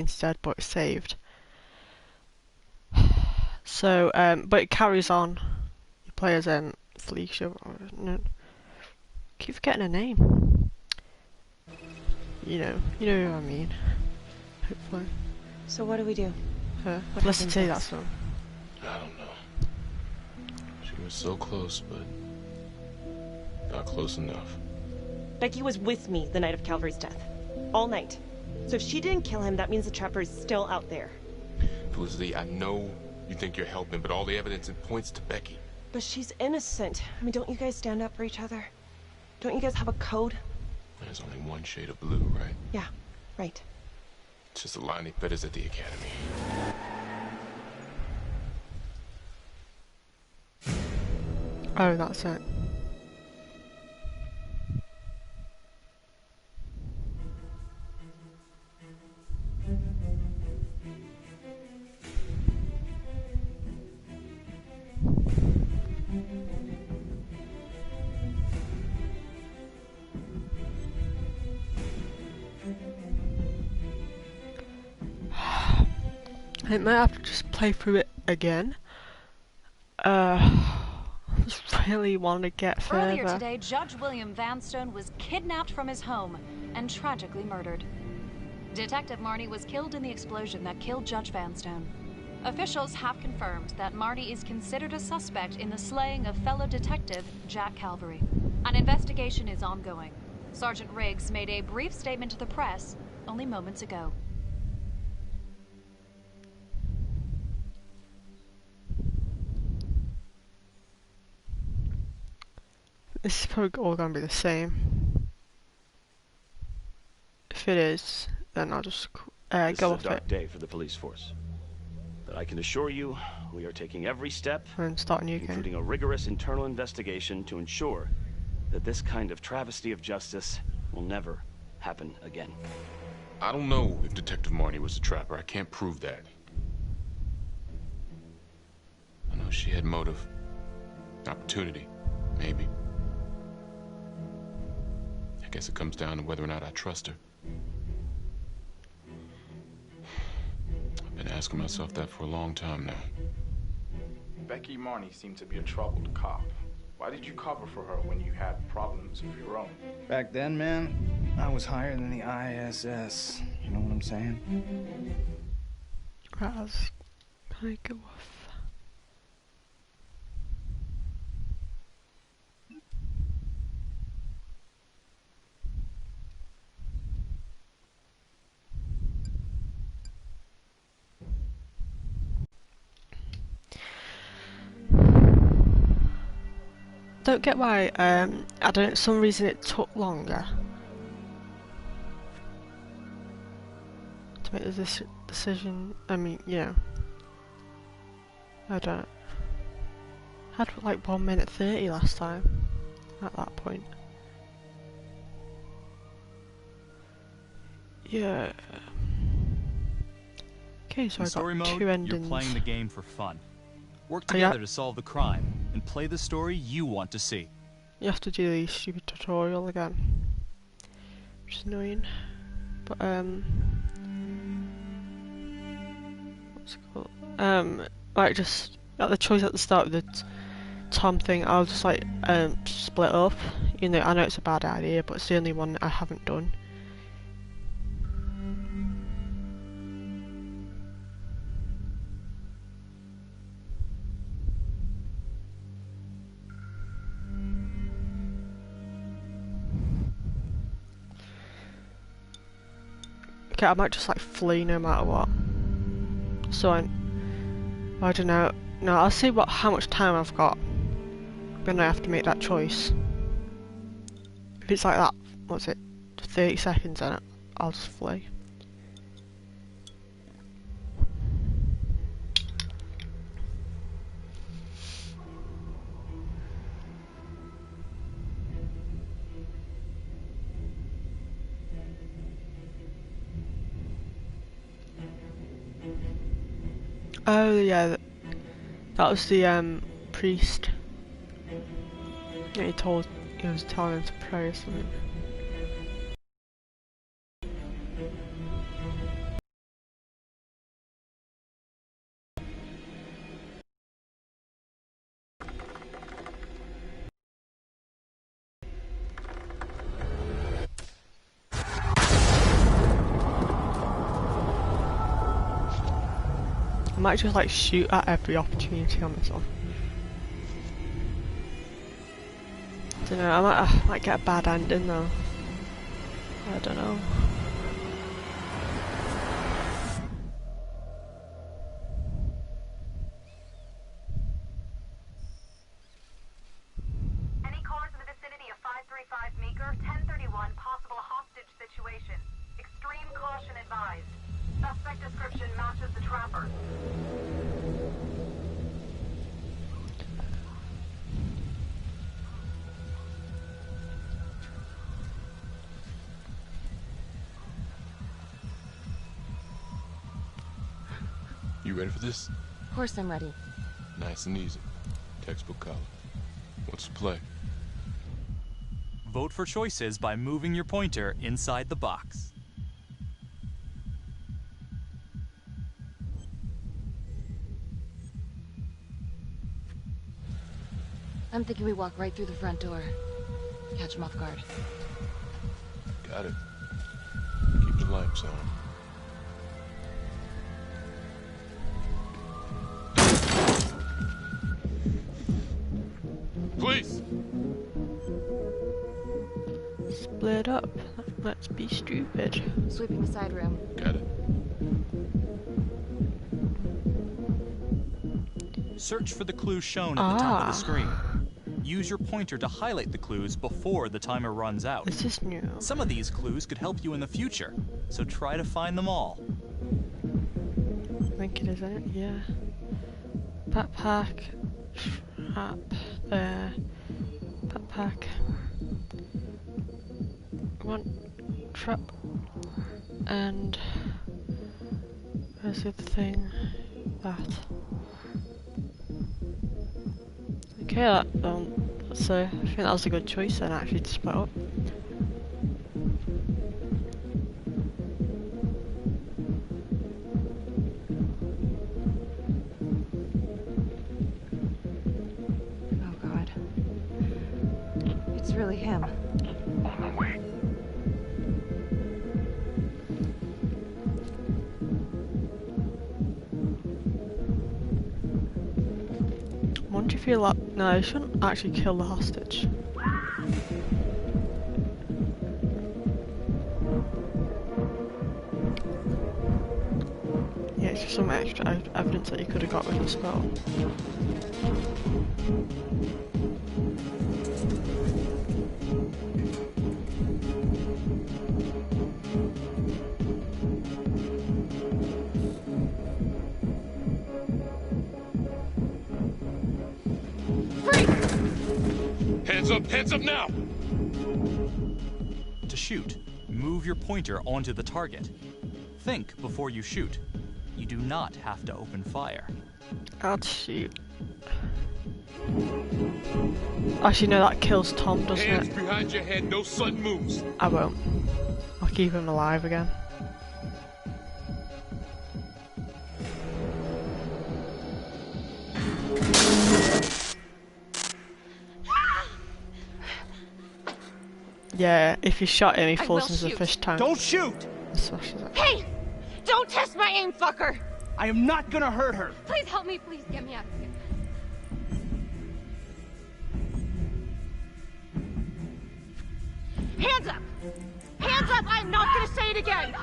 instead, but it's saved. So, but it carries on. Your player's Felicia. No, keep forgetting her name. You know who I mean. Hopefully. So what do we do? Her. What Felicity, happens that's one. I don't know. She was so close, but not close enough. Becky was with me the night of Calvary's death. All night. So if she didn't kill him, that means the trapper is still out there. Felicity, I know you think you're helping, but all the evidence points to Becky. But she's innocent. I mean, don't you guys stand up for each other? Don't you guys have a code? There's only one shade of blue, right? Yeah, right. It's just a line they fed us at the academy. Oh, that's it. I might have to just play through it again. I just really want to get further. Earlier today, Judge William Vanstone was kidnapped from his home and tragically murdered. Detective Marnie was killed in the explosion that killed Judge Vanstone. Officials have confirmed that Marnie is considered a suspect in the slaying of fellow detective Jack Calvary. An investigation is ongoing. Sergeant Riggs made a brief statement to the press only moments ago. This is probably all going to be the same. If it is, then I'll just go off it. This is a dark day for the police force. But I can assure you, we are taking every step, And start a new game. including a rigorous internal investigation to ensure that this kind of travesty of justice will never happen again. I don't know if Detective Marnie was a trapper. I can't prove that. I know she had motive. Opportunity. Maybe. I guess it comes down to whether or not I trust her. I've been asking myself that for a long time now. Becky Marnie seemed to be a troubled cop. Why did you cover for her when you had problems of your own? Back then, man, I was higher than the ISS. You know what I'm saying? Raz, can I go off? Don't get why, I don't, some reason it took longer to make this decision. I mean, yeah. I don't. I had like 1 minute 30 last time, at that point. Yeah. Okay, so In I story got mode, two endings. you're playing the game for fun. Work Oh, yeah. together to solve the crime, and play the story you want to see. You have to do the stupid tutorial again, which is annoying. But what's it called? Like just at the choice at the start of the Tom thing, I'll just like split up. You know, I know it's a bad idea, but it's the only one I haven't done. Okay, I might just like flee no matter what. So I don't know. No, I'll see how much time I've got when I have to make that choice. If it's like that, what's it, 30 seconds in it, I'll just flee. Oh yeah, that was the priest. Yeah, he was telling him to pray or something. I might just like shoot at every opportunity on this one. I don't know, I might get a bad ending though. I don't know. Any callers in the vicinity of 535 Meeker, 1031, possible hostage situation. Extreme caution advised. Suspect description matches the trapper. You ready for this? Of course I'm ready. Nice and easy. Textbook color. What's the play? Vote for choices by moving your pointer inside the box. I'm thinking we walk right through the front door. Catch him off guard. Got it. Keep the lights on. Please! Split up. Let's be stupid. Sweeping the side room. Got it. Search for the clues shown at the top of the screen. Use your pointer to highlight the clues before the timer runs out. This is new. Some of these clues could help you in the future, so try to find them all. I think it is, isn't it? Yeah. Backpack. Trap. There. Backpack. One. Trap. And. Where's the other thing? That. Okay, so I think that was a good choice then, actually, to split up. Oh god. It's really him. On the way. I wonder if you're like, no, you shouldn't actually kill the hostage. Yeah, it's just some extra evidence that you could have got with the spell. Hands up now! To shoot, move your pointer onto the target. Think before you shoot. You do not have to open fire. I'll shoot. Actually, no, that kills Tom, doesn't Hands it? behind your head, no sudden moves. I won't. I'll keep him alive again. Yeah, if you shot him, he falls into the fish tank. Don't shoot! And smashes it. Hey! Don't test my aim, fucker! I am not gonna hurt her. Please help me, please get me out of here. Hands up! Hands up! I'm not gonna say it again!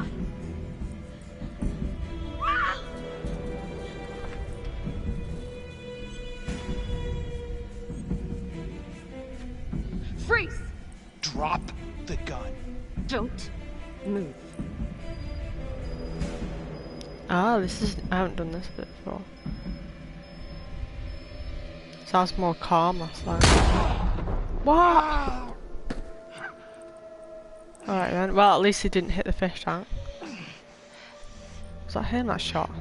Freeze! Drop the gun. Don't move. Ah, this is. I haven't done this bit before. Sounds more calm last time. What? Alright then. Well, at least he didn't hit the fish tank. Was that him that shot?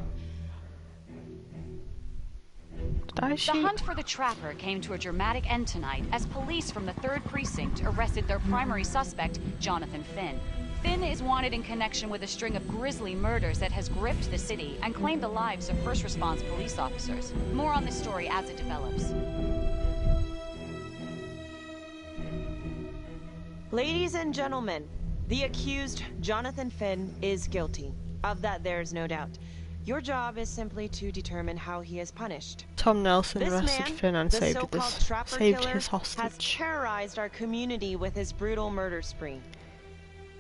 Did I shoot? The hunt for the trapper came to a dramatic end tonight as police from the 3rd Precinct arrested their primary suspect, Jonathan Finn. Finn is wanted in connection with a string of grisly murders that has gripped the city and claimed the lives of first response police officers. More on this story as it develops. Ladies and gentlemen, the accused, Jonathan Finn, is guilty. Of that, there's no doubt. Your job is simply to determine how he is punished. Tom Nelson This arrested man, Finn and the saved so-called trapper killer, his has hostage. terrorized our community with his brutal murder spree.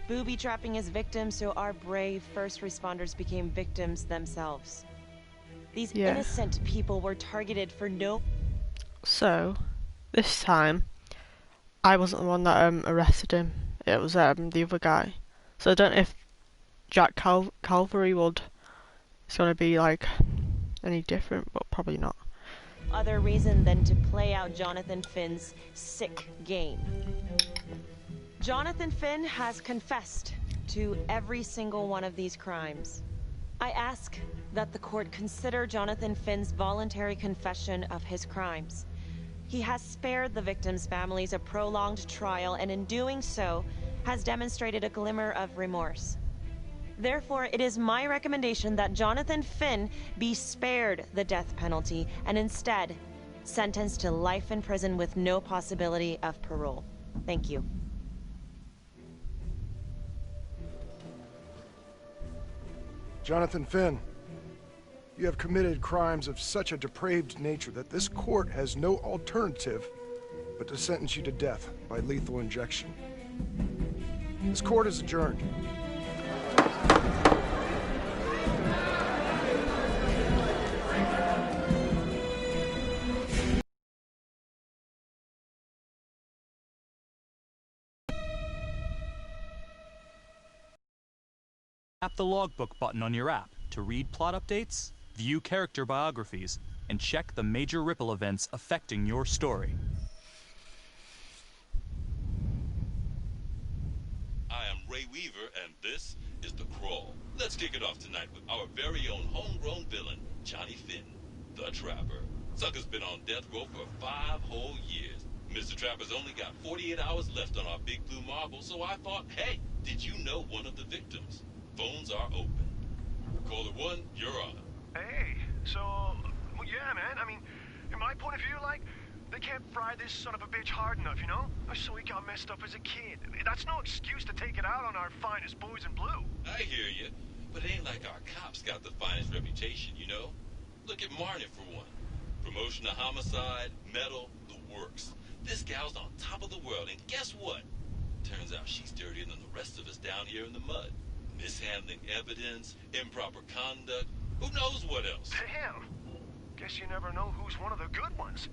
Booby-trapping his victims so our brave first responders became victims themselves. These innocent people were targeted for no... So, this time, I wasn't the one that arrested him. It was the other guy. So I don't know if Jack Calvary it's gonna be like any different, but probably not. Other reason than to play out Jonathan Finn's sick game. Jonathan Finn has confessed to every single one of these crimes. I ask that the court consider Jonathan Finn's voluntary confession of his crimes. He has spared the victims' families a prolonged trial, and in doing so, has demonstrated a glimmer of remorse. Therefore, it is my recommendation that Jonathan Finn be spared the death penalty and instead sentenced to life in prison with no possibility of parole. Thank you. Jonathan Finn, you have committed crimes of such a depraved nature that this court has no alternative but to sentence you to death by lethal injection. This court is adjourned. Tap the logbook button on your app to read plot updates, view character biographies, and check the major ripple events affecting your story. I am Ray Weaver, and this is The Crawl. Let's kick it off tonight with our very own homegrown villain, Johnny Finn, the Trapper. Sucker's been on death row for 5 whole years. Mr. Trapper's only got 48 hours left on our big blue marble, so I thought, hey, did you know one of the victims? Phones are open. Caller 1, you're on. Hey, so, well, yeah, man, I mean, in my point of view, like, they can't fry this son of a bitch hard enough, you know? So he got messed up as a kid. That's no excuse to take it out on our finest boys in blue. I hear you, but it ain't like our cops got the finest reputation, you know? Look at Marnie for one. Promotion to homicide, medal, the works. This gal's on top of the world, and guess what? Turns out she's dirtier than the rest of us down here in the mud. Mishandling evidence, improper conduct, who knows what else? Damn. Guess you never know who's one of the good ones.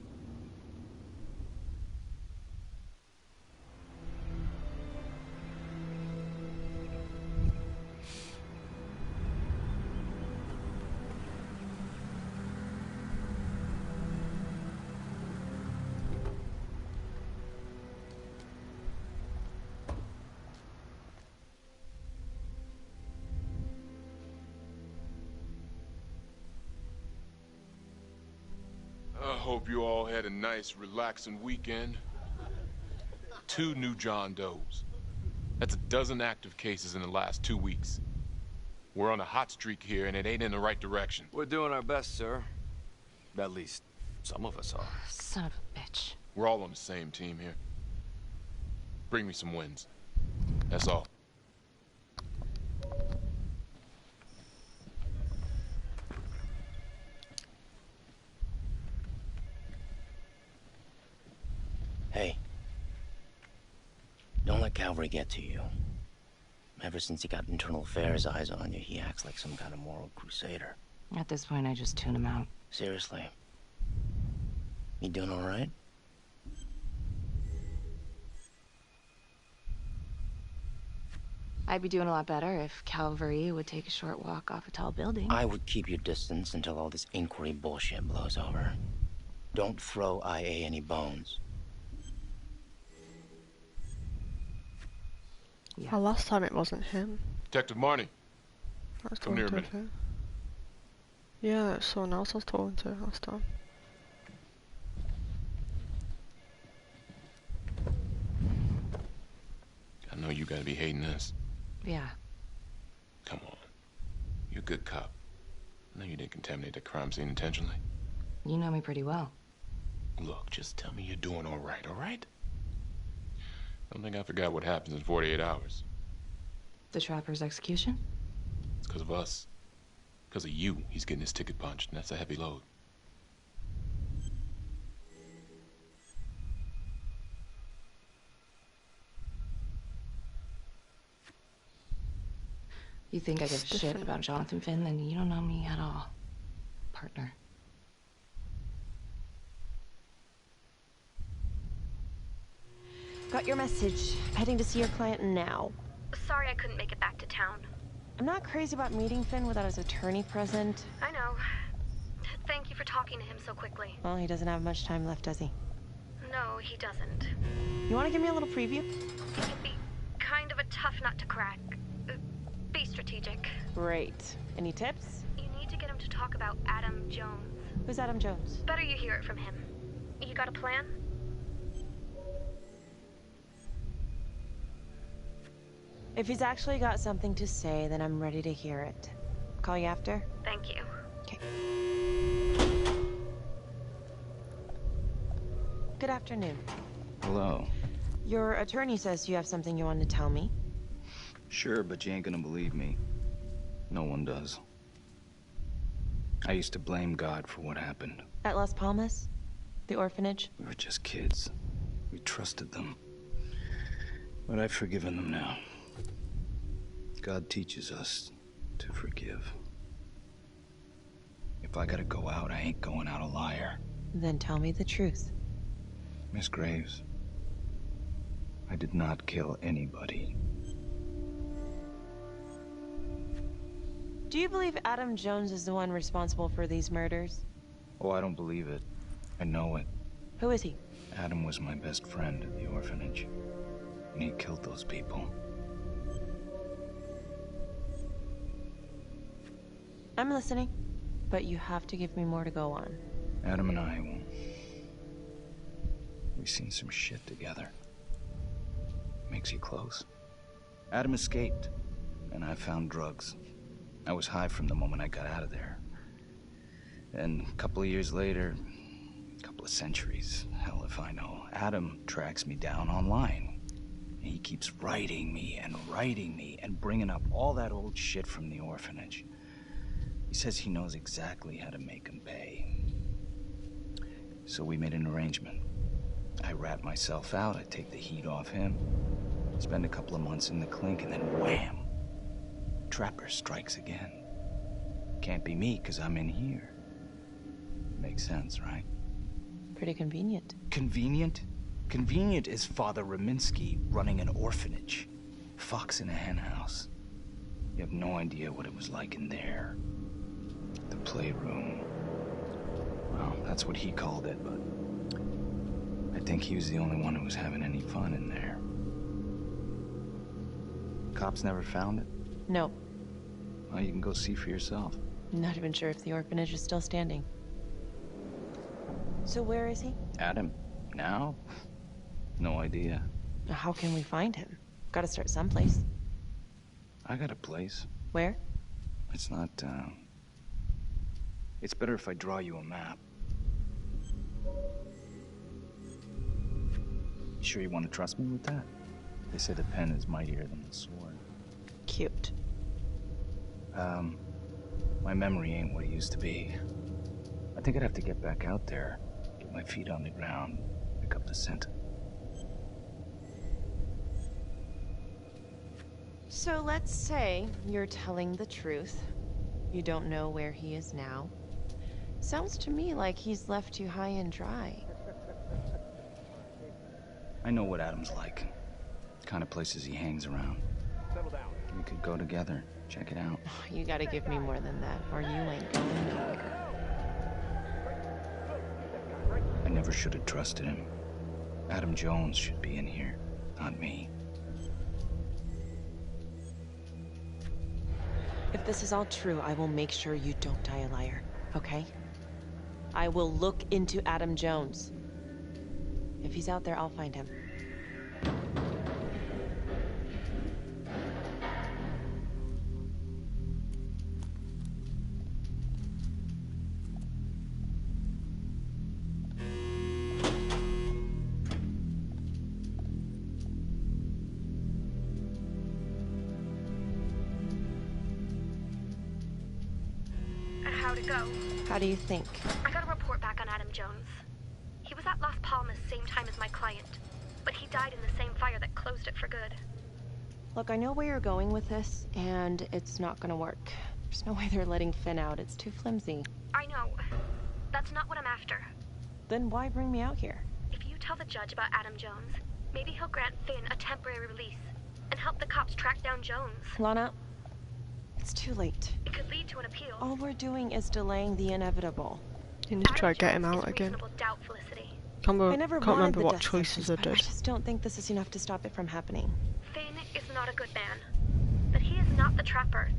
I hope you all had a nice, relaxing weekend. 2 new John Does. That's a dozen active cases in the last 2 weeks. We're on a hot streak here, and it ain't in the right direction. We're doing our best, sir. At least, some of us are. Son of a bitch. We're all on the same team here. Bring me some wins. That's all. Hey, don't let Calvary get to you. Ever since he got internal affairs eyes on you, he acts like some kind of moral crusader. At this point, I just tune him out. Seriously. You doing all right? I'd be doing a lot better if Calvary would take a short walk off a tall building. I would keep your distance until all this inquiry bullshit blows over. Don't throw IA any bones. Yeah. Well, last time it wasn't him. Detective Marnie. I was Come talking here a to minute. him. Yeah, it's someone else I was talking to last time. I know you gotta be hating this. Yeah. Come on. You're a good cop. I know you didn't contaminate the crime scene intentionally. You know me pretty well. Look, just tell me you're doing all right? I don't think I forgot what happens in 48 hours. The Trapper's execution? It's because of us. Because of you, he's getting his ticket punched, and that's a heavy load. You think I give a shit about Jonathan Finn, then you don't know me at all, partner. Got your message. Heading to see your client now. Sorry I couldn't make it back to town. I'm not crazy about meeting Finn without his attorney present. I know. Thank you for talking to him so quickly. Well, he doesn't have much time left, does he? No, he doesn't. You want to give me a little preview? It can be kind of a tough nut to crack. Be strategic. Great. Any tips? You need to get him to talk about Adam Jones. Who's Adam Jones? Better you hear it from him. You got a plan? If he's actually got something to say, then I'm ready to hear it. Call you after? Thank you. Okay. Good afternoon. Hello. Your attorney says you have something you want to tell me. Sure, but you ain't gonna believe me. No one does. I used to blame God for what happened. At Las Palmas? The orphanage? We were just kids. We trusted them. But I've forgiven them now. God teaches us to forgive. If I gotta go out, I ain't going out a liar. Then tell me the truth. Miss Graves, I did not kill anybody. Do you believe Adam Jones is the one responsible for these murders? Oh, I don't believe it. I know it. Who is he? Adam was my best friend at the orphanage. And he killed those people. I'm listening, but you have to give me more to go on. Adam and I, well, we've seen some shit together. Makes you close. Adam escaped, and I found drugs. I was high from the moment I got out of there. And a couple of years later, a couple of centuries, hell if I know, Adam tracks me down online. And he keeps writing me and bringing up all that old shit from the orphanage. He says he knows exactly how to make him pay. So we made an arrangement. I rat myself out, I take the heat off him, spend a couple of months in the clink, and then wham! Trapper strikes again. Can't be me, 'cause I'm in here. Makes sense, right? Pretty convenient. Convenient? Convenient is Father Raminsky running an orphanage. Fox in a hen house. You have no idea what it was like in there. The playroom. Well, that's what he called it, but I think he was the only one who was having any fun in there. Cops never found it? No. Well, you can go see for yourself. Not even sure if the orphanage is still standing. So where is he? Adam? Now? No idea. How can we find him? Gotta start someplace. I got a place. Where? It's not, It's better if I draw you a map. You sure you want to trust me with that? They say the pen is mightier than the sword. Cute. My memory ain't what it used to be. I think I'd have to get back out there, get my feet on the ground, pick up the scent. So let's say you're telling the truth. You don't know where he is now. Sounds to me like he's left you high and dry. I know what Adam's like. The kind of places he hangs around. Settle down. We could go together, check it out. You gotta give me more than that, or you ain't going nowhere. I never should have trusted him. Adam Jones should be in here, not me. If this is all true, I will make sure you don't die a liar, okay? I will look into Adam Jones. If he's out there, I'll find him. how'd it go? How do you think? I got a report back on Adam Jones. He was at Las Palmas same time as my client, but he died in the same fire that closed it for good. Look, I know where you're going with this, and it's not gonna work. There's no way they're letting Finn out. It's too flimsy. I know. That's not what I'm after. Then why bring me out here? If you tell the judge about Adam Jones, maybe he'll grant Finn a temporary release and help the cops track down Jones. Lana, it's too late. It could lead to an appeal. All we're doing is delaying the inevitable. You need to try to get him out again. Can't remember what choices I did. I just don't think this is enough to stop it from happening. Finn is not a good man, but he is not the Trapper.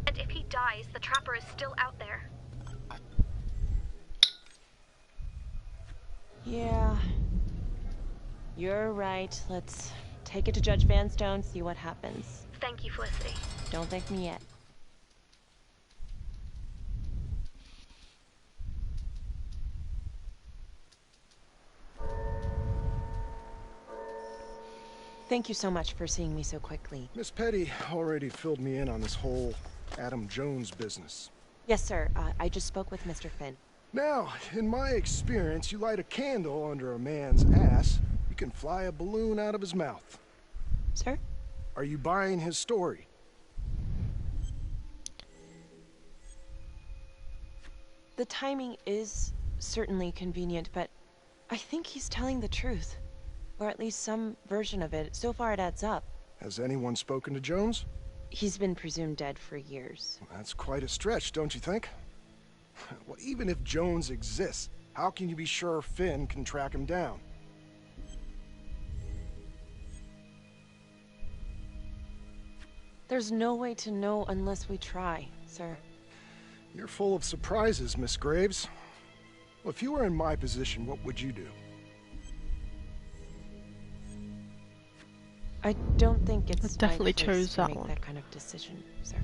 And if he dies, the Trapper is still out there. Yeah. You're right. Let's take it to Judge Vanstone, see what happens. Thank you, Felicity. Don't thank me yet. Thank you so much for seeing me so quickly. Miss Petty already filled me in on this whole Adam Jones business. Yes, sir. I just spoke with Mr. Finn. Now, in my experience, you light a candle under a man's ass, you can fly a balloon out of his mouth. Sir? Are you buying his story? The timing is certainly convenient, but I think he's telling the truth. Or at least some version of it. So far it adds up. Has anyone spoken to Jones? He's been presumed dead for years. That's quite a stretch, don't you think? Well, even if Jones exists, how can you be sure Finn can track him down? There's no way to know unless we try, sir. You're full of surprises, Miss Graves. Well, if you were in my position, what would you do? I don't think it's. I definitely chose that one. That kind of decision, sir.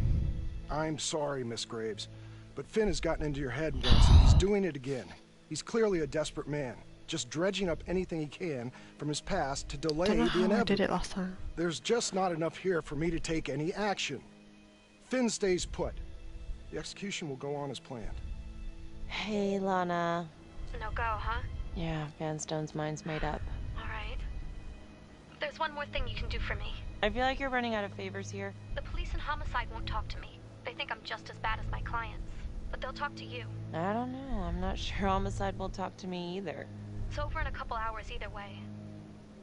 I'm sorry, Miss Graves, but Finn has gotten into your head once, and he's doing it again. He's clearly a desperate man, just dredging up anything he can from his past to delay the inevitable. I did it last time. There's just not enough here for me to take any action. Finn stays put. The execution will go on as planned. Hey, Lana. No go, huh? Yeah, Vanstone's mind's made up. There's one more thing you can do for me. I feel like you're running out of favors here. The police and homicide won't talk to me. They think I'm just as bad as my clients. But they'll talk to you. I don't know. I'm not sure homicide will talk to me either. It's over in a couple hours either way.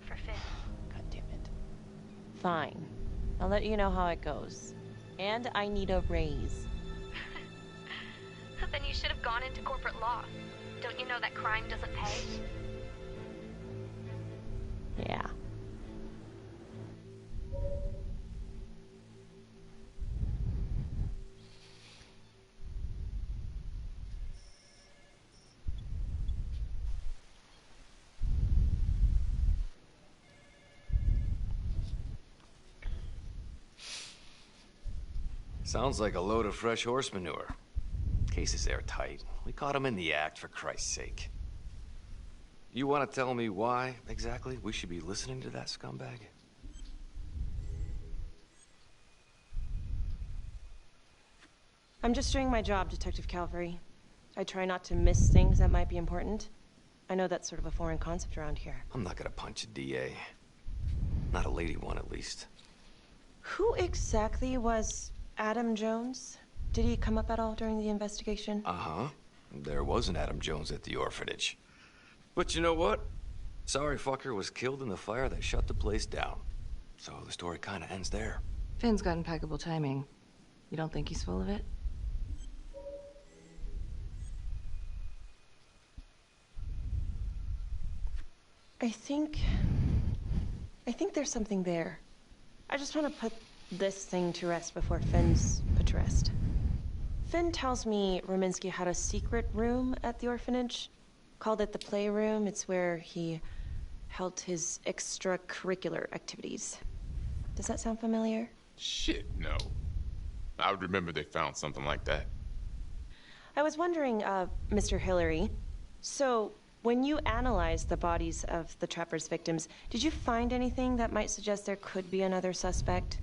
For Finn. God damn it. Fine. I'll let you know how it goes. And I need a raise. Then you should have gone into corporate law. Don't you know that crime doesn't pay? Yeah. Sounds like a load of fresh horse manure. Case is airtight. We caught him in the act, for Christ's sake. You want to tell me why, exactly, we should be listening to that scumbag? I'm just doing my job, Detective Calvary. I try not to miss things that might be important. I know that's sort of a foreign concept around here. I'm not gonna punch a DA. Not a lady one, at least. Who exactly was Adam Jones? Did he come up at all during the investigation? Uh-huh. There was an Adam Jones at the orphanage. But you know what? Sorry fucker was killed in the fire that shut the place down. So the story kind of ends there. Finn's got impeccable timing. You don't think he's full of it? I think there's something there. I just want to put this thing to rest before Finn's put to rest. Finn tells me Rominsky had a secret room at the orphanage. Called it the playroom. It's where he held his extracurricular activities. Does that sound familiar? Shit, no. I would remember they found something like that. I was wondering, Mr. Hillary, so when you analyzed the bodies of the Trapper's victims, did you find anything that might suggest there could be another suspect?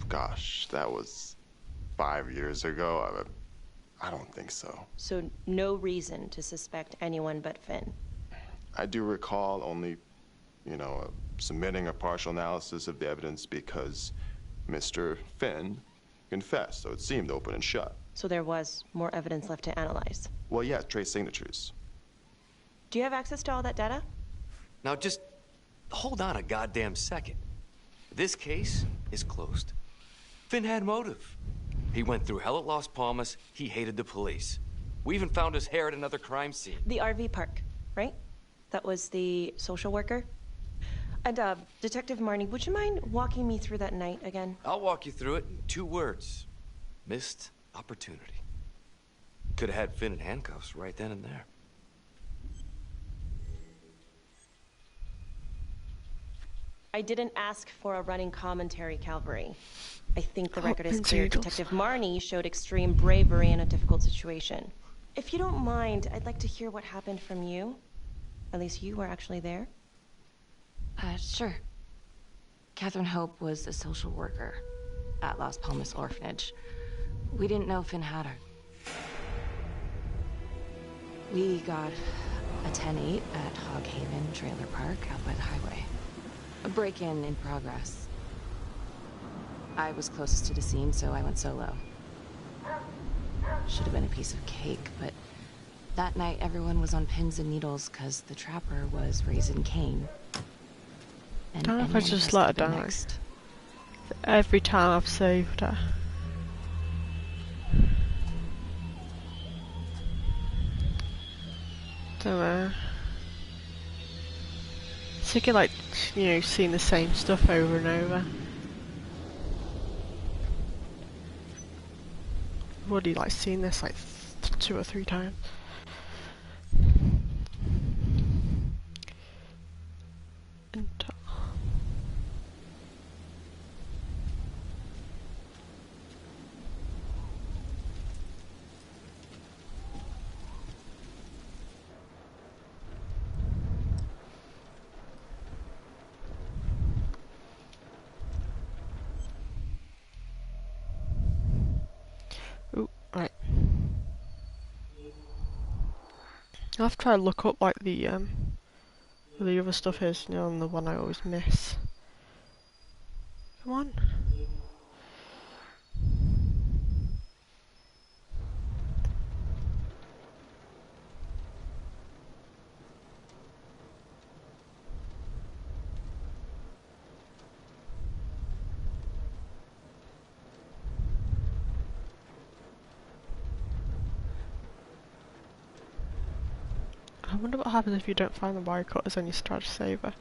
Gosh, that was 5 years ago. I don't think so. So no reason to suspect anyone but Finn? I do recall only, submitting a partial analysis of the evidence because Mr. Finn confessed, so it seemed open and shut. So there was more evidence left to analyze? Well, yeah, trace signatures. Do you have access to all that data? Now just hold on a goddamn second. This case is closed. Finn had motive. He went through hell at Las Palmas. He hated the police. We even found his hair at another crime scene. The RV park, right? That was the social worker? And, Detective Marnie, would you mind walking me through that night again? I'll walk you through it in 2 words. Missed opportunity. Could have had Finn in handcuffs right then and there. I didn't ask for a running commentary, Calvary. I think the record is clear. Detective Marnie showed extreme bravery in a difficult situation. If you don't mind, I'd like to hear what happened from you. At least you were actually there. Sure. Catherine Hope was a social worker at Las Palmas Orphanage. We didn't know Finn had her. We got a 10-8 at Hog Haven Trailer Park out by the highway. A break-in in progress. I was closest to the scene, so I went solo. Should have been a piece of cake, but that night everyone was on pins and needles because the trapper was raising Cain. I don't know if I just let her die. Every time I've saved her. Don't know. Sick of seeing the same stuff over and over. I've already seen this 2 or 3 times. Right. I'll have to try to look up where the other stuff is, and the one I always miss. Come on. I wonder what happens if you don't find the wire cutters and you start to save her.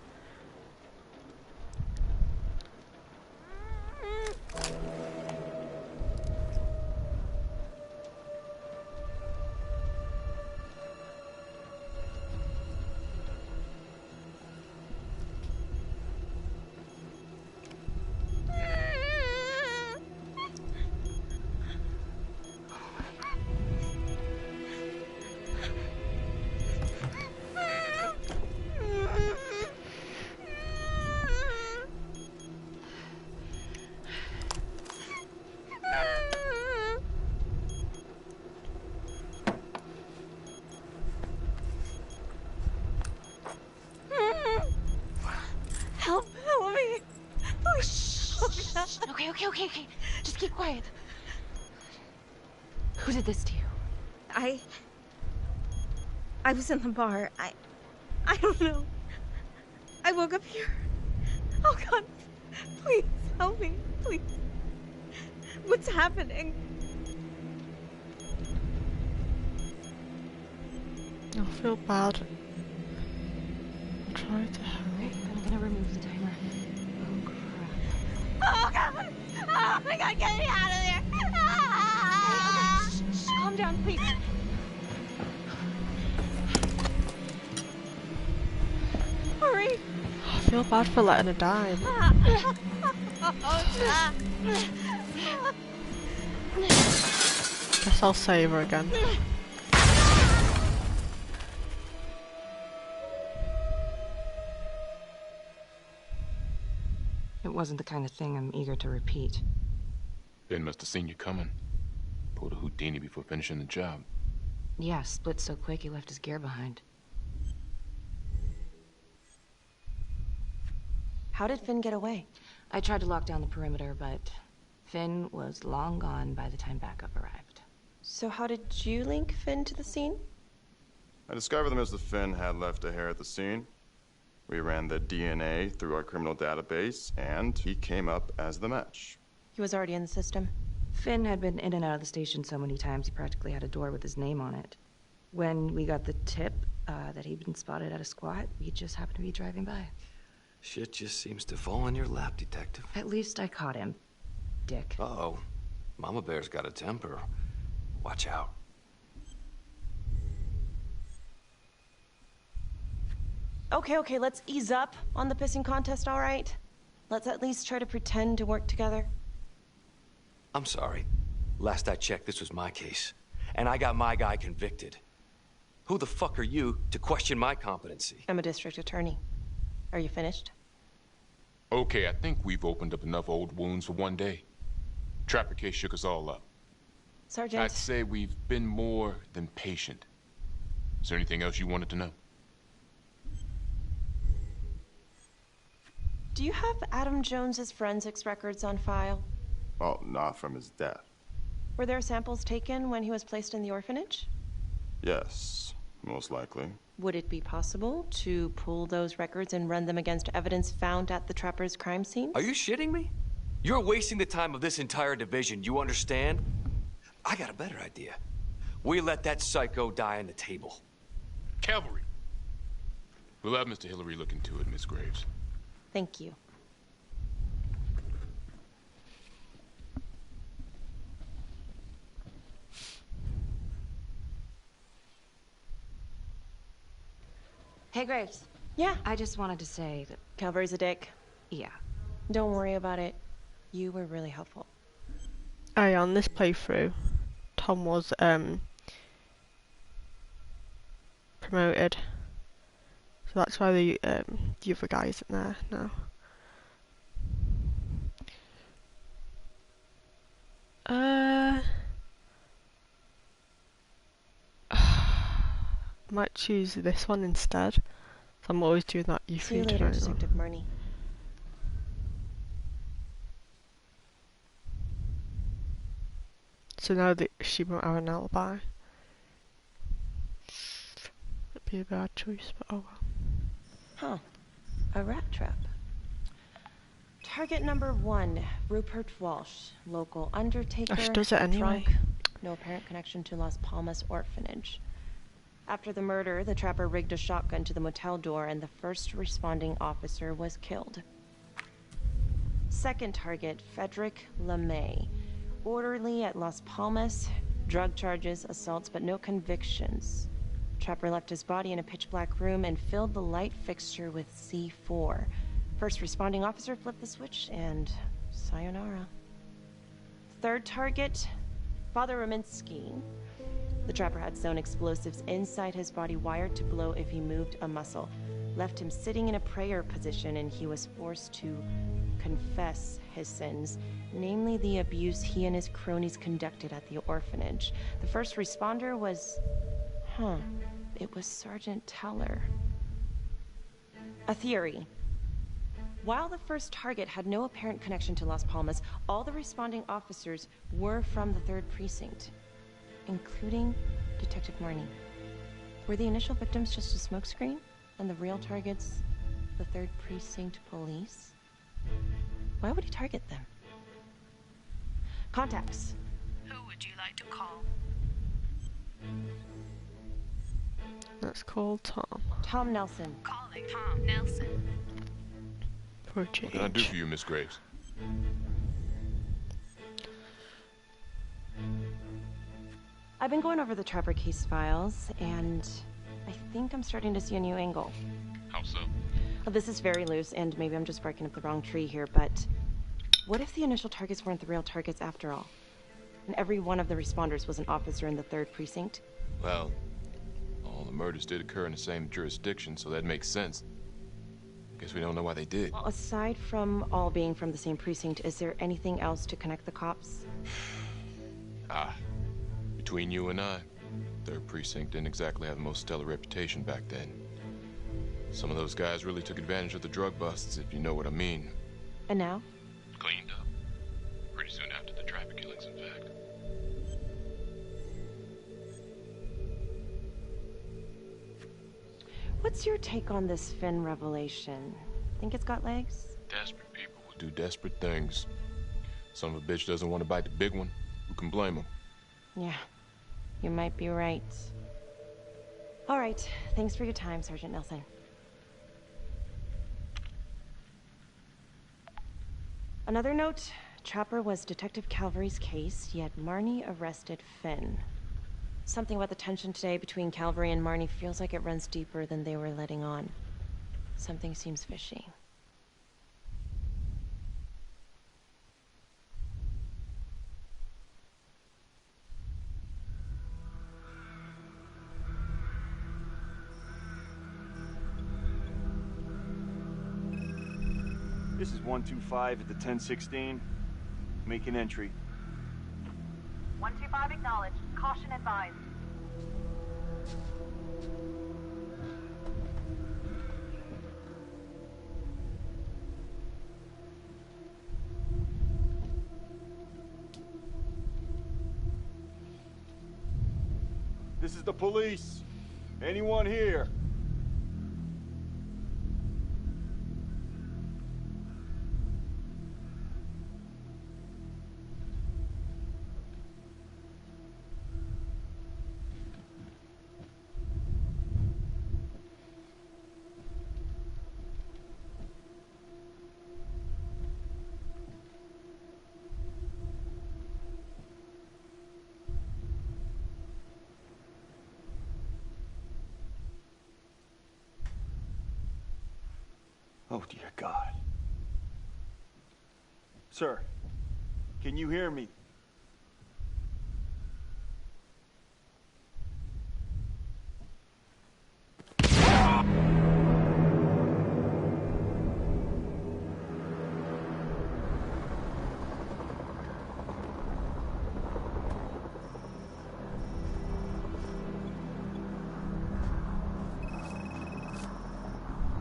Help me! Oh, shh. Okay. Just keep quiet. Who did this to you? I was in the bar. I don't know. I woke up here. Oh, God. Please, help me. Please. What's happening? I feel bad. Try to help. I'm gonna remove the timer. Oh, God! Oh, my God, get me out of there! Ah! Okay, shh, calm down, please. Hurry! I feel bad for letting her die. Guess I'll save her again. It wasn't the kind of thing I'm eager to repeat. Finn must have seen you coming. Pulled a Houdini before finishing the job. Yeah, split so quick he left his gear behind. How did Finn get away? I tried to lock down the perimeter, but Finn was long gone by the time backup arrived. So how did you link Finn to the scene? I discovered that Mr. Finn had left a hair at the scene. We ran the DNA through our criminal database, and he came up as the match. He was already in the system. Finn had been in and out of the station so many times he practically had a door with his name on it. When we got the tip that he'd been spotted at a squat, we just happened to be driving by. Shit just seems to fall in your lap, Detective. At least I caught him, Dick. Uh-oh. Mama Bear's got a temper. Watch out. Okay, let's ease up on the pissing contest, all right? Let's at least try to pretend to work together. I'm sorry. Last I checked, this was my case. And I got my guy convicted. Who the fuck are you to question my competency? I'm a district attorney. Are you finished? Okay, I think we've opened up enough old wounds for one day. Trapper case shook us all up. Sergeant. I'd say we've been more than patient. Is there anything else you wanted to know? Do you have Adam Jones's forensics records on file? Well, not from his death. Were there samples taken when he was placed in the orphanage? Yes, most likely. Would it be possible to pull those records and run them against evidence found at the Trapper's crime scene? Are you shitting me? You're wasting the time of this entire division, you understand? I got a better idea. We let that psycho die on the table. Cavalry! We'll have Mr. Hillary look into it, Miss Graves. Thank you. Hey, Graves. Yeah? I just wanted to say that... Calvary's a dick. Yeah. Don't worry about it. You were really helpful. Aye, on this playthrough, Tom was promoted. So that's why the other guy isn't there now. Might choose this one instead. So I'm always doing that. See you later, Detective Marnie. So now that she won't have an alibi. It'd be a bad choice, but oh well. Huh. A rat trap. Target number 1, Rupert Walsh, local undertaker. Oh, she does it anyway. Drunk, no apparent connection to Las Palmas orphanage. After the murder, the trapper rigged a shotgun to the motel door and the first responding officer was killed. Second target, Frederick LeMay. Orderly at Las Palmas, drug charges, assaults, but no convictions. Trapper left his body in a pitch-black room and filled the light fixture with C4. First responding officer flipped the switch and sayonara. Third target, Father Rominsky. The trapper had sewn explosives inside his body wired to blow if he moved a muscle. Left him sitting in a prayer position and he was forced to confess his sins, namely the abuse he and his cronies conducted at the orphanage. The first responder was... it was Sergeant Teller. A theory. While the first target had no apparent connection to Las Palmas, all the responding officers were from the 3rd Precinct, including Detective Marnie. Were the initial victims just a smokescreen, and the real targets the 3rd Precinct police? Why would he target them? Contacts. Who would you like to call? Let's call Tom. Tom Nelson. Calling Tom Nelson. For a change. What can I do for you, Miss Graves? I've been going over the Trapper case files, and I think I'm starting to see a new angle. How so? Well, this is very loose, and maybe I'm just barking up the wrong tree here, but what if the initial targets weren't the real targets after all? And every one of the responders was an officer in the 3rd Precinct? Well, all the murders did occur in the same jurisdiction, so that makes sense. Guess we don't know why they did. Well, aside from all being from the same precinct, is there anything else to connect the cops? Between you and I, 3rd Precinct didn't exactly have the most stellar reputation back then. Some of those guys really took advantage of the drug busts, if you know what I mean. And now? Cleaned up. Pretty soon after the traffic killings, in fact. What's your take on this Finn revelation? Think it's got legs? Desperate people will do desperate things. Son of a bitch doesn't want to bite the big one. Who can blame him? Yeah, you might be right. All right, thanks for your time, Sergeant Nelson. Another note, Trapper was Detective Calvary's case, yet Marnie arrested Finn. Something about the tension today between Calvary and Marnie feels like it runs deeper than they were letting on. Something seems fishy. This is 125 at the 1016. Make an entry. 125 acknowledged. Caution advised. This is the police. Anyone here? Oh, dear God. Sir, can you hear me?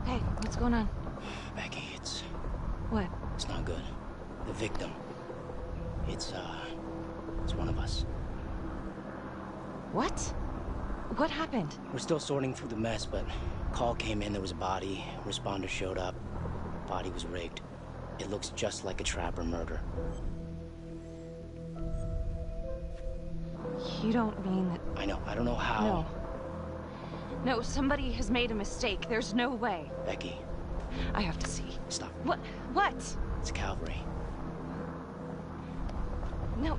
Hey, what's going on? Becky, it's... What? It's not good. The victim. It's one of us. What? What happened? We're still sorting through the mess, but call came in, there was a body. Responder showed up. Body was rigged. It looks just like a Trapper murder. You don't mean that... I know, I don't know how. No. No, somebody has made a mistake. There's no way. Becky. I have to see. Stop. What? What? It's Calvary. No,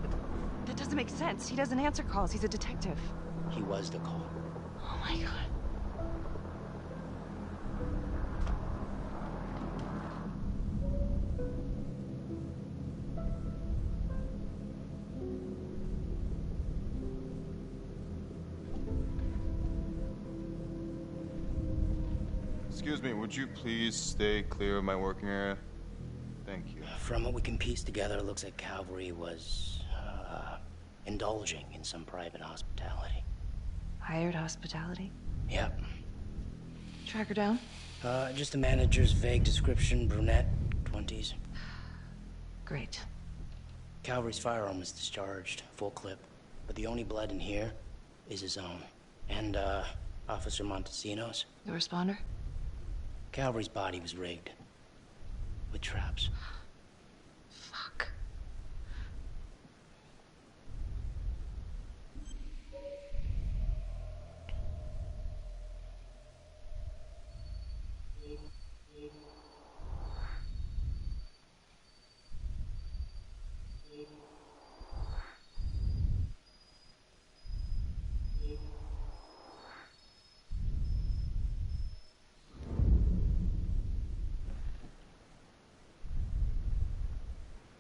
that doesn't make sense. He doesn't answer calls. He's a detective. He was the call. Oh my God. Excuse me, would you please stay clear of my working area? Thank you. From what we can piece together, it looks like Calvary was, indulging in some private hospitality. Hired hospitality? Yep. Track her down? Just the manager's vague description, brunette, 20s. Great. Calvary's firearm was discharged, full clip. But the only blood in here is his own. And, Officer Montesino's. The responder? Calvary's body was rigged. With traps. Fuck.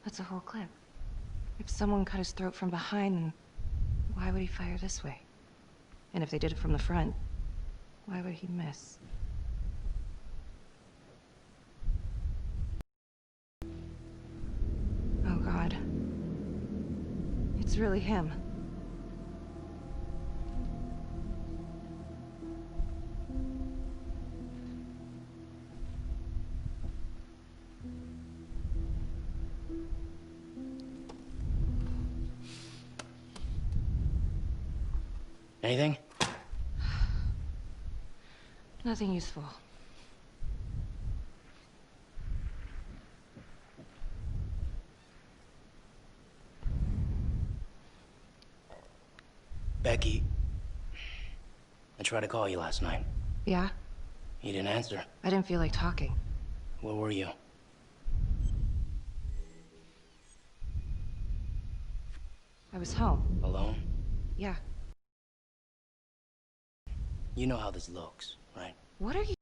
That's a whole clip. If someone cut his throat from behind, then why would he fire this way? And if they did it from the front, why would he miss? Oh God. It's really him. Anything? Nothing useful. Becky, I tried to call you last night. Yeah? You didn't answer. I didn't feel like talking. Where were you? I was home. Alone? Yeah. You know how this looks, right? What are you...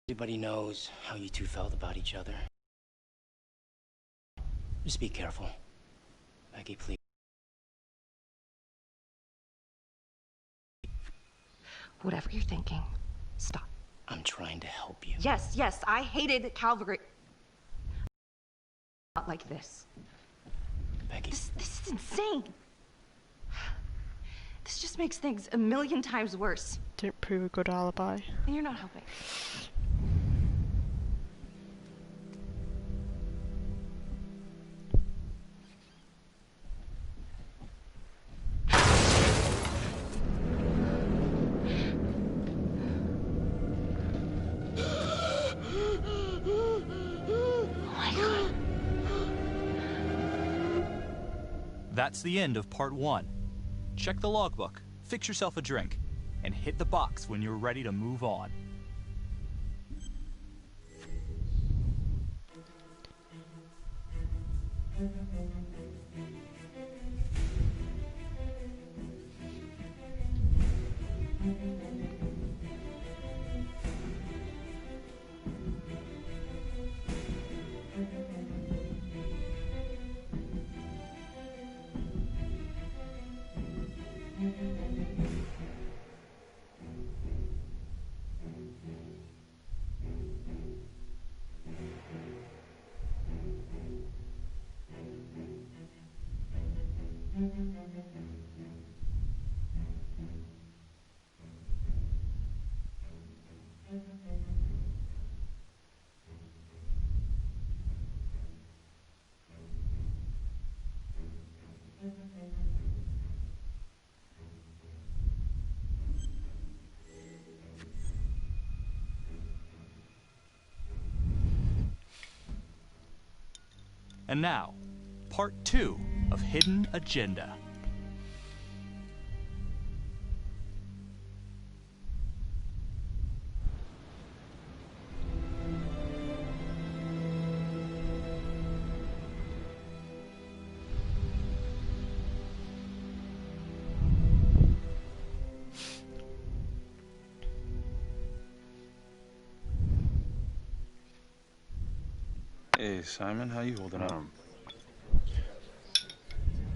Everybody knows how you two felt about each other. Just be careful. Becky, please. Whatever you're thinking, stop. I'm trying to help you. Yes, yes, I hated Calvary. Not like this. Becky. This is insane. This just makes things a million times worse. Didn't prove a good alibi. And you're not helping. That's the end of part 1. Check the logbook, fix yourself a drink, and hit the box when you're ready to move on. And now, part 2 of Hidden Agenda. Hey, Simon, how you holding up?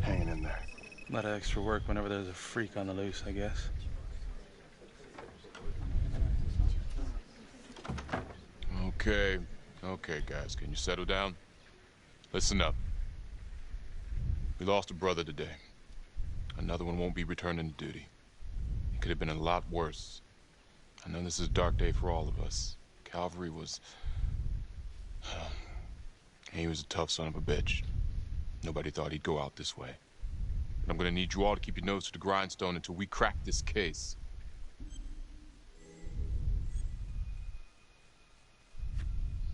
Hanging in there. A lot of extra work whenever there's a freak on the loose, I guess. Okay, guys, can you settle down? Listen up. We lost a brother today. Another one won't be returning to duty. It could have been a lot worse. I know this is a dark day for all of us. Calvary was... he was a tough son of a bitch. Nobody thought he'd go out this way. But I'm gonna need you all to keep your nose to the grindstone until we crack this case.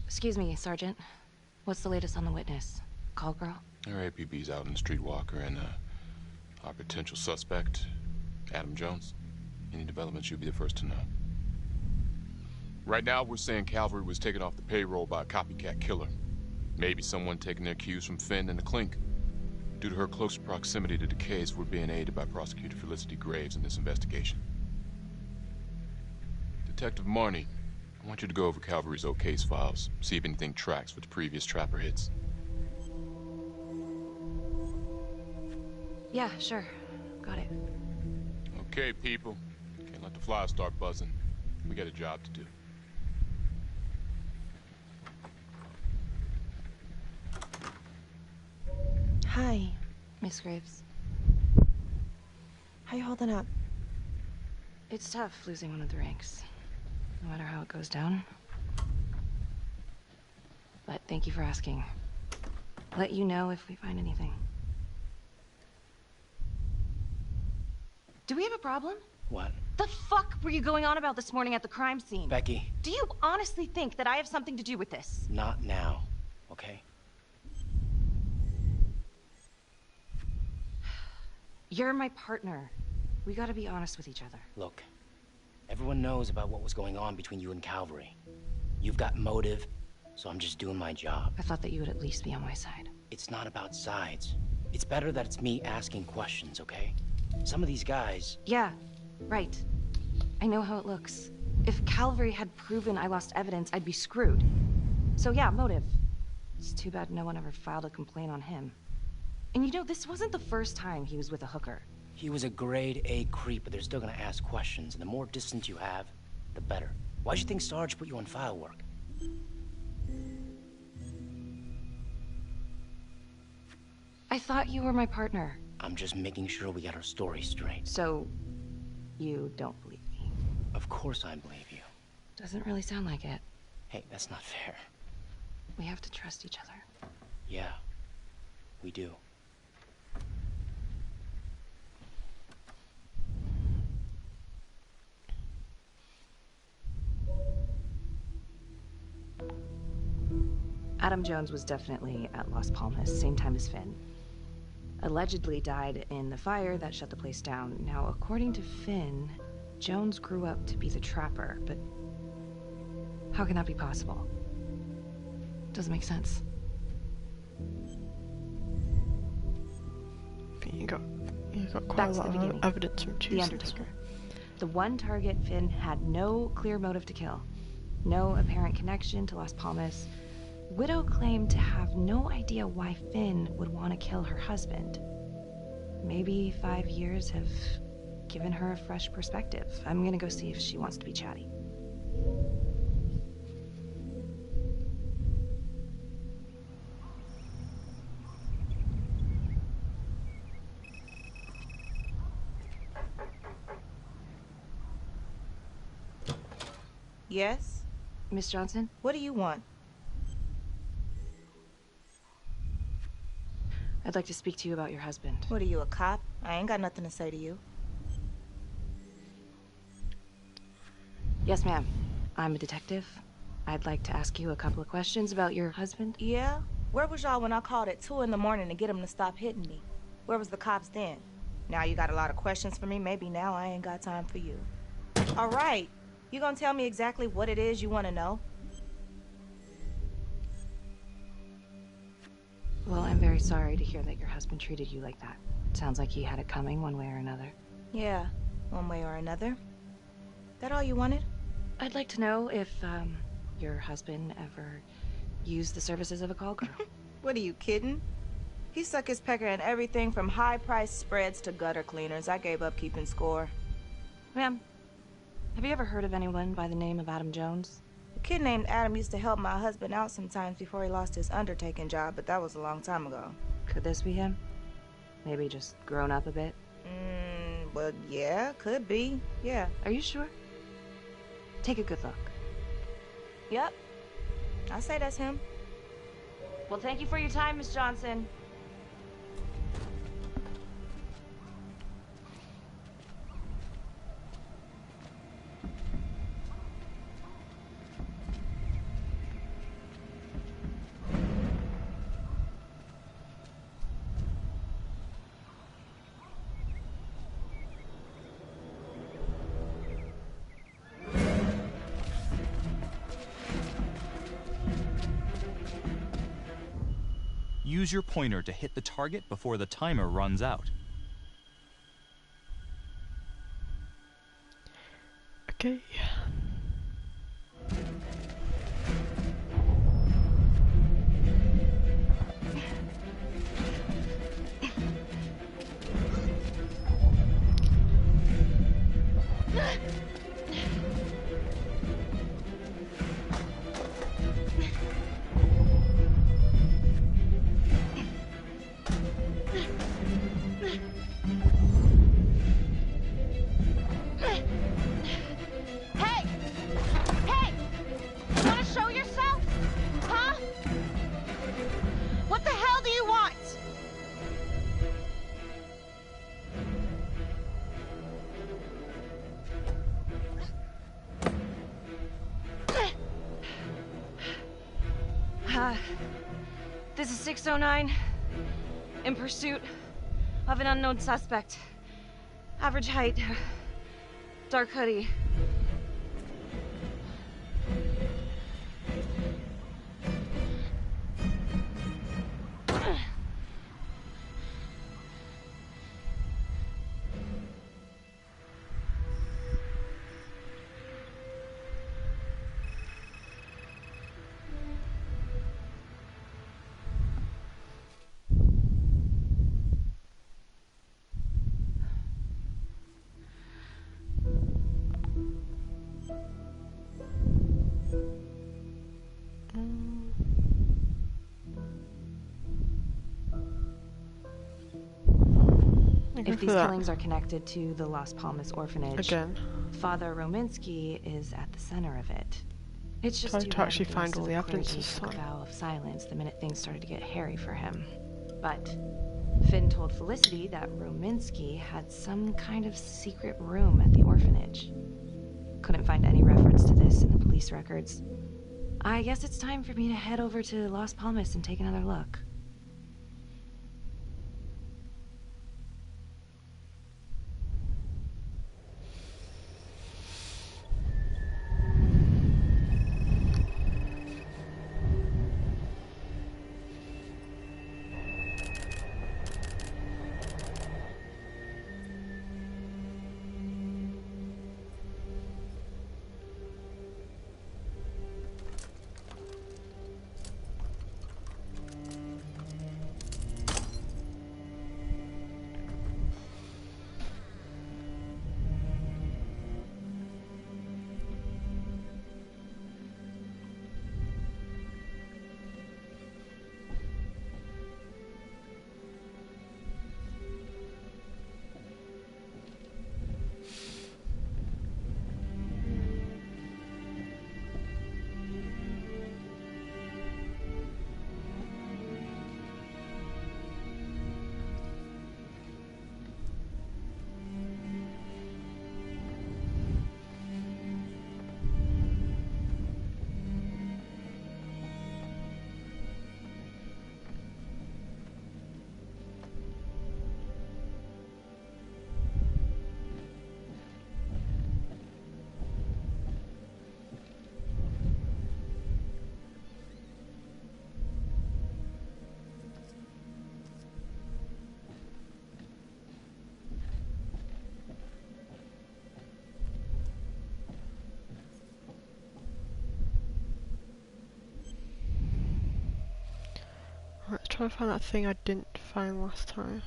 Excuse me, Sergeant. What's the latest on the witness? Call girl? Our APB's out on the streetwalker and our potential suspect, Adam Jones. Any developments, you'll be the first to know. Right now, we're saying Calvary was taken off the payroll by a copycat killer. Maybe someone taking their cues from Finn and the Clink. Due to her close proximity to the case, we're being aided by Prosecutor Felicity Graves in this investigation. Detective Marnie, I want you to go over Calvary's old case files, see if anything tracks with the previous Trapper hits. Yeah, sure. Got it. Okay, people. Can't let the flies start buzzing. We got a job to do. Hi. Miss Graves. How you holding up? It's tough losing one of the ranks, no matter how it goes down. But thank you for asking. Let you know if we find anything. Do we have a problem? What? The fuck were you going on about this morning at the crime scene? Becky. Do you honestly think that I have something to do with this? Not now, okay? You're my partner. We gotta be honest with each other. Look, everyone knows about what was going on between you and Calvary. You've got motive, so I'm just doing my job. I thought that you would at least be on my side. It's not about sides. It's better that it's me asking questions, okay? Some of these guys... Yeah, right. I know how it looks. If Calvary had proven I lost evidence, I'd be screwed. So yeah, motive. It's too bad no one ever filed a complaint on him. And you know, this wasn't the first time he was with a hooker. He was a grade A creep, but they're still gonna ask questions, and the more distance you have, the better. Why'd you think Sarge put you on file work? I thought you were my partner. I'm just making sure we got our story straight. So, you don't believe me? Of course I believe you. Doesn't really sound like it. Hey, that's not fair. We have to trust each other. Yeah, we do. Adam Jones was definitely at Las Palmas, same time as Finn. Allegedly died in the fire that shut the place down. Now, according to Finn, Jones grew up to be the trapper, but how can that be possible? Doesn't make sense. You got quite a lot of evidence from Tuesday. The Undertaker. The one target Finn had no clear motive to kill. No apparent connection to Las Palmas. Widow claimed to have no idea why Finn would want to kill her husband. Maybe 5 years have given her a fresh perspective. I'm gonna go see if she wants to be chatty. Yes? Miss Johnson? What do you want? I'd like to speak to you about your husband. What are you, a cop? I ain't got nothing to say to you. Yes, ma'am. I'm a detective. I'd like to ask you a couple of questions about your husband. Yeah? Where was y'all when I called at 2 in the morning to get him to stop hitting me? Where was the cops then? Now you got a lot of questions for me. Maybe now I ain't got time for you. All right. You gonna tell me exactly what it is you want to know? Well, I'm very sorry to hear that your husband treated you like that. Sounds like he had it coming one way or another. Yeah, one way or another. That all you wanted? I'd like to know if, your husband ever used the services of a call girl. What are you kidding? He suck his pecker in everything from high-priced spreads to gutter cleaners. I gave up keeping score. Ma'am, have you ever heard of anyone by the name of Adam Jones? A kid named Adam used to help my husband out sometimes before he lost his undertaking job, but that was a long time ago. Could this be him? Maybe just grown up a bit? Well, yeah, could be. Yeah. Are you sure? Take a good look. Yep. I say that's him. Well, thank you for your time, Miss Johnson. Use your pointer to hit the target before the timer runs out. Okay. This is 609. In pursuit of an unknown suspect. Average height. Dark hoodie. If these killings are connected to the Las Palmas orphanage, again, Father Rominsky is at the center of it. It's just trying to actually find all the evidence this took a time. vow of silence the minute things started to get hairy for him. But Finn told Felicity that Rominsky had some kind of secret room at the orphanage. Couldn't find any reference to this in the police records. I guess it's time for me to head over to Las Palmas and take another look. Let's try to find that thing I didn't find last time.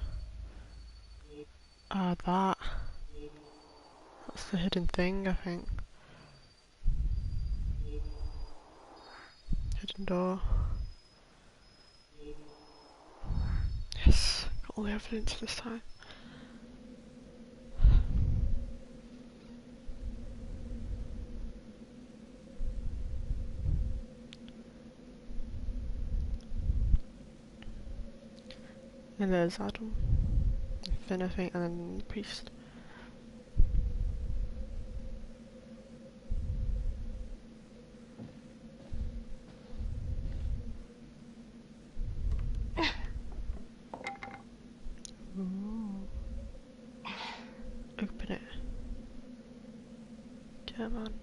That. That's the hidden thing, I think. Hidden door. Yes, got all the evidence this time. And there's Adam, Finn, I think, and then the priest. Ooh. Open it. Come on.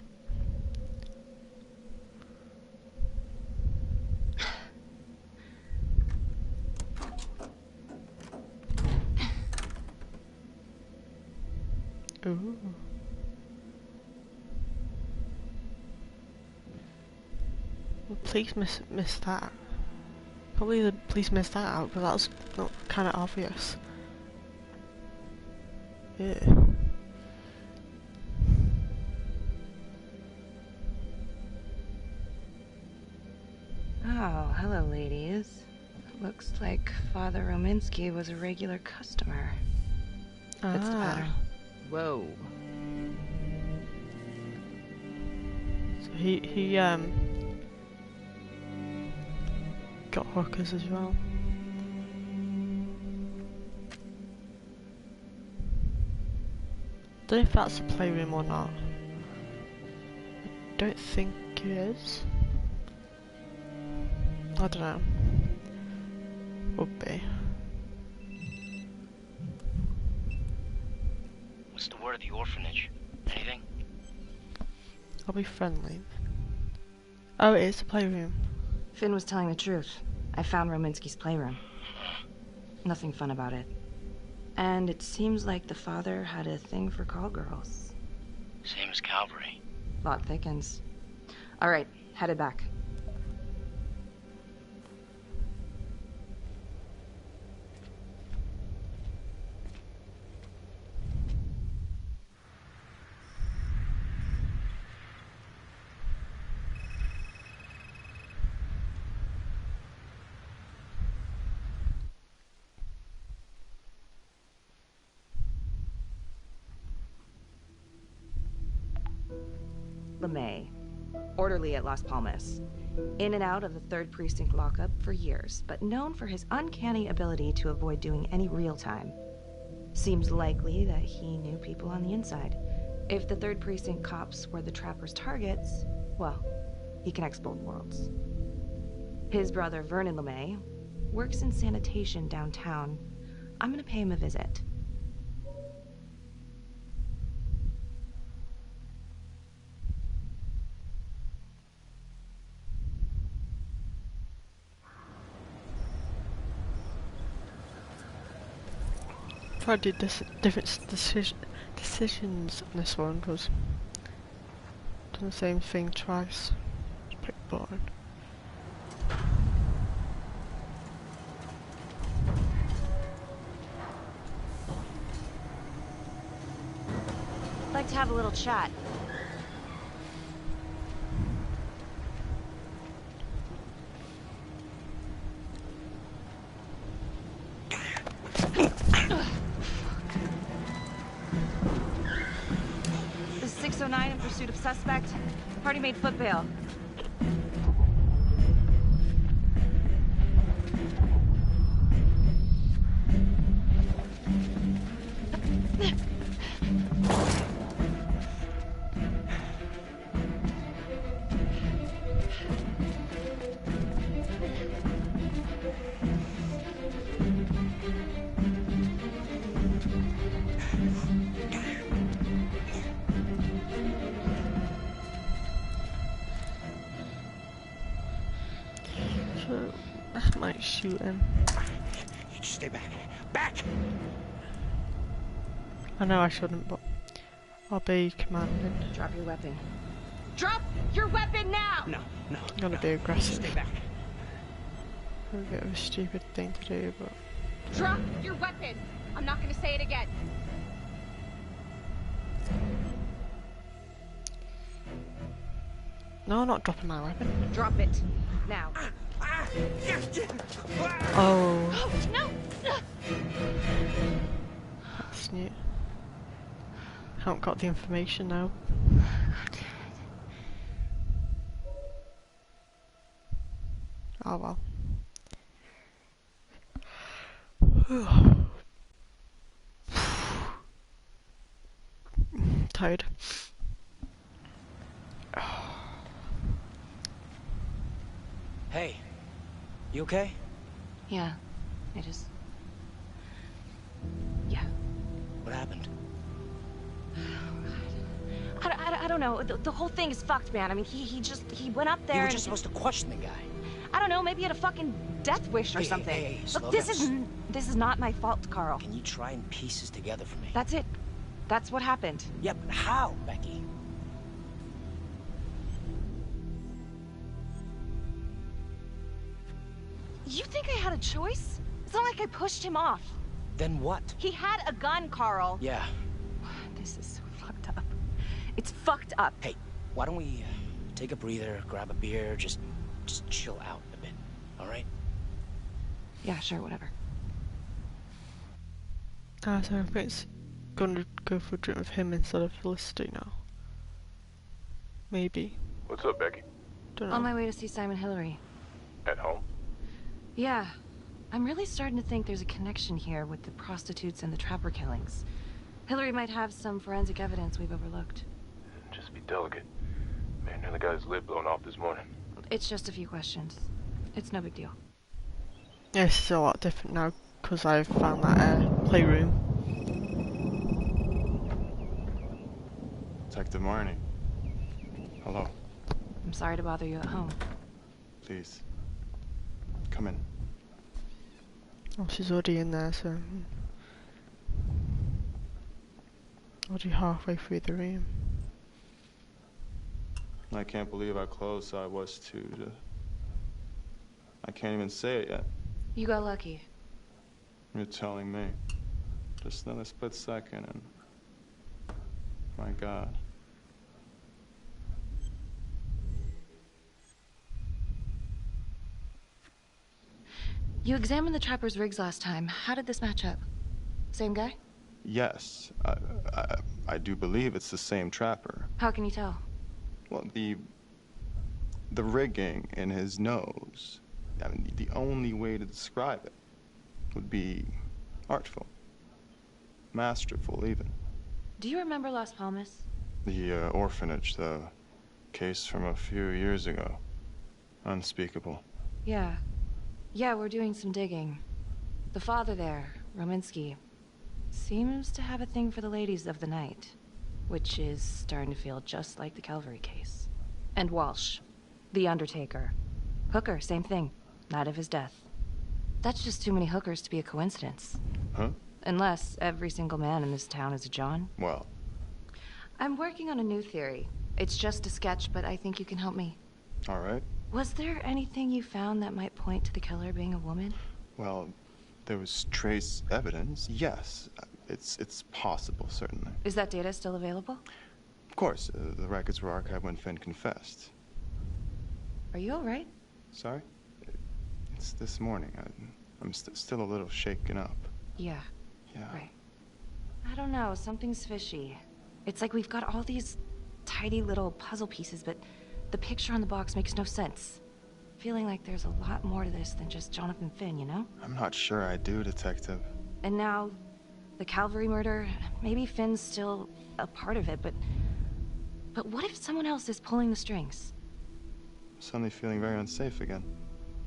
Ooh. Well, police missed that. Probably the police missed that out, but that was not kind of obvious. Yeah. Oh, hello, ladies. Looks like Father Rominsky was a regular customer. Fits the pattern. Whoa. So he got hookers as well. Don't know if that's a playroom or not. I don't think it is. I don't know. Would be. What's the word at the orphanage? Anything? I'll be friendly. Oh, it is the playroom. Finn was telling the truth. I found Rominsky's playroom. Nothing fun about it. And it seems like the father had a thing for call girls. Same as Calvary. Plot thickens. All right, headed back. LeMay, orderly at Las Palmas. In and out of the 3rd Precinct lockup for years, but known for his uncanny ability to avoid doing any real time. Seems likely that he knew people on the inside. If the 3rd Precinct cops were the Trapper's targets, well, he connects both worlds. His brother, Vernon LeMay, works in sanitation downtown. I'm gonna pay him a visit. I did different decisions on this one because done the same thing twice. It's pretty boring. I'd like to have a little chat. This is 609 in pursuit of suspect. Party made foot bail. So I might shoot him. Just stay back. Back! I know I shouldn't, but I'll be commanding. Drop your weapon. Drop your weapon now! No. I'm gonna be aggressive. Stay back. A bit of a stupid thing to do, but Drop your weapon! I'm not gonna say it again. no, I'm not dropping my weapon. Drop it. Now. Oh, No! that's new. Haven't got the information now. Oh well. Tired. Hey, you okay? Yeah, Yeah. What happened? I don't know. The whole thing is fucked, man. I mean, he went up there. You were and just supposed to question the guy. I don't know. Maybe he had a fucking death wish or something. Hey, Look, slow this down. is not my fault, Carl. Can you try and piece this together for me? That's it. That's what happened. Yeah, but how, Becky? You think I had a choice? It's not like I pushed him off. Then what? He had a gun, Carl. Yeah. This is so fucked up. It's fucked up. Hey, why don't we take a breather, grab a beer, just chill out a bit, all right? Yeah, sure, whatever. So I think it's gonna go for a drink with him instead of Felicity now. Maybe. What's up, Becky? Don't know. On my way to see Simon Hillary. At home? Yeah. I'm really starting to think there's a connection here with the prostitutes and the Trapper killings. Hillary might have some forensic evidence we've overlooked. Just be delicate. Man, nearly got his lid blown off this morning. It's just a few questions. It's no big deal. Yeah, this is a lot different now because I've found that playroom. Detective Marnie. Hello. I'm sorry to bother you at home. Please. Come in. Oh, she's already in there, so... Already halfway through the room. I can't believe how close I was to... I can't even say it yet. You got lucky. You're telling me. Just another split second and... My God. You examined the trapper's rigs last time. How did this match up? Same guy? Yes. I do believe it's the same trapper. How can you tell? Well, the rigging in his nose. I mean, the only way to describe it would be artful. Masterful, even. Do you remember Las Palmas? The orphanage, the case from a few years ago. Unspeakable. Yeah. Yeah, we're doing some digging. The father there, Rominsky, seems to have a thing for the ladies of the night, which is starting to feel just like the Calvary case. And Walsh, the Undertaker. Hooker, same thing. Night of his death. That's just too many hookers to be a coincidence. Huh? Unless every single man in this town is a John. Well. I'm working on a new theory. It's just a sketch, but I think you can help me. All right. Was there anything you found that might point to the killer being a woman? Well, there was trace evidence, yes. It's possible, certainly. Is that data still available? Of course. The records were archived when Finn confessed. Are you all right? Sorry? It's this morning. I'm still a little shaken up. Yeah. Yeah. Right. I don't know. Something's fishy. It's like we've got all these tidy little puzzle pieces, but the picture on the box makes no sense. Feeling like there's a lot more to this than just Jonathan Finn, you know? I'm not sure I do, Detective. And now, the Calvary murder, maybe Finn's still a part of it, but what if someone else is pulling the strings? I'm suddenly feeling very unsafe again.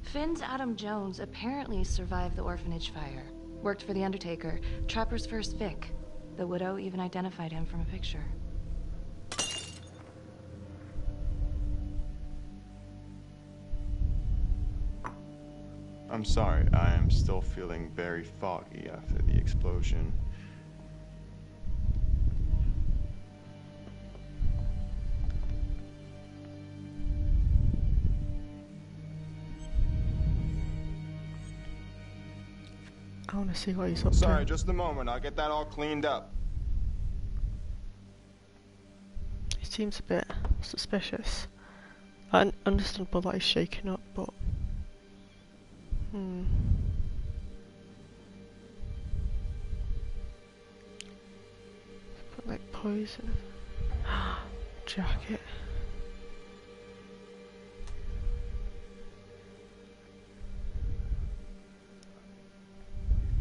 Finn's Adam Jones apparently survived the orphanage fire. Worked for the Undertaker, Trapper's first Vic. The widow even identified him from a picture. I'm sorry, I am still feeling very foggy after the explosion. I want to see what he's up to. Sorry, just a moment. I'll get that all cleaned up. He seems a bit suspicious. Understandable that he's shaken up, but... Put like poison. Jacket.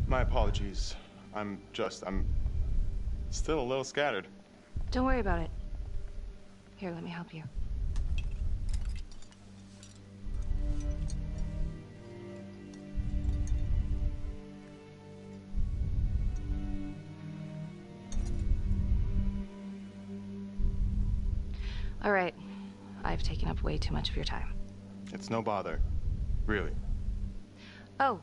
My apologies. I'm still a little scattered. Don't worry about it. Here, let me help you. All right. I've taken up way too much of your time. It's no bother. Really. Oh,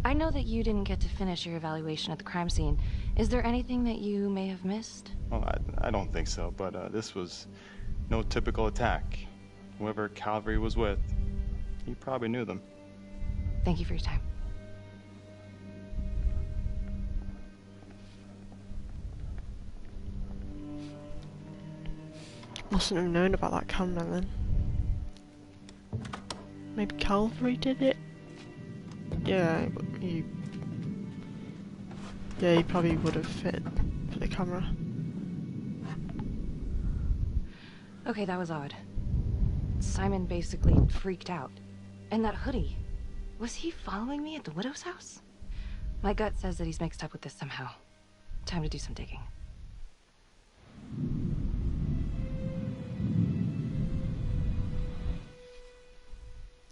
I know that you didn't get to finish your evaluation at the crime scene. Is there anything that you may have missed? Well, I don't think so, but this was no typical attack. Whoever Calvary was with, he probably knew them. Thank you for your time. Mustn't have known about that camera then. Maybe Calvary did it? Yeah, he probably would have fit for the camera. Okay, that was odd. Simon basically freaked out. And that hoodie. Was he following me at the widow's house? My gut says that he's mixed up with this somehow. Time to do some digging.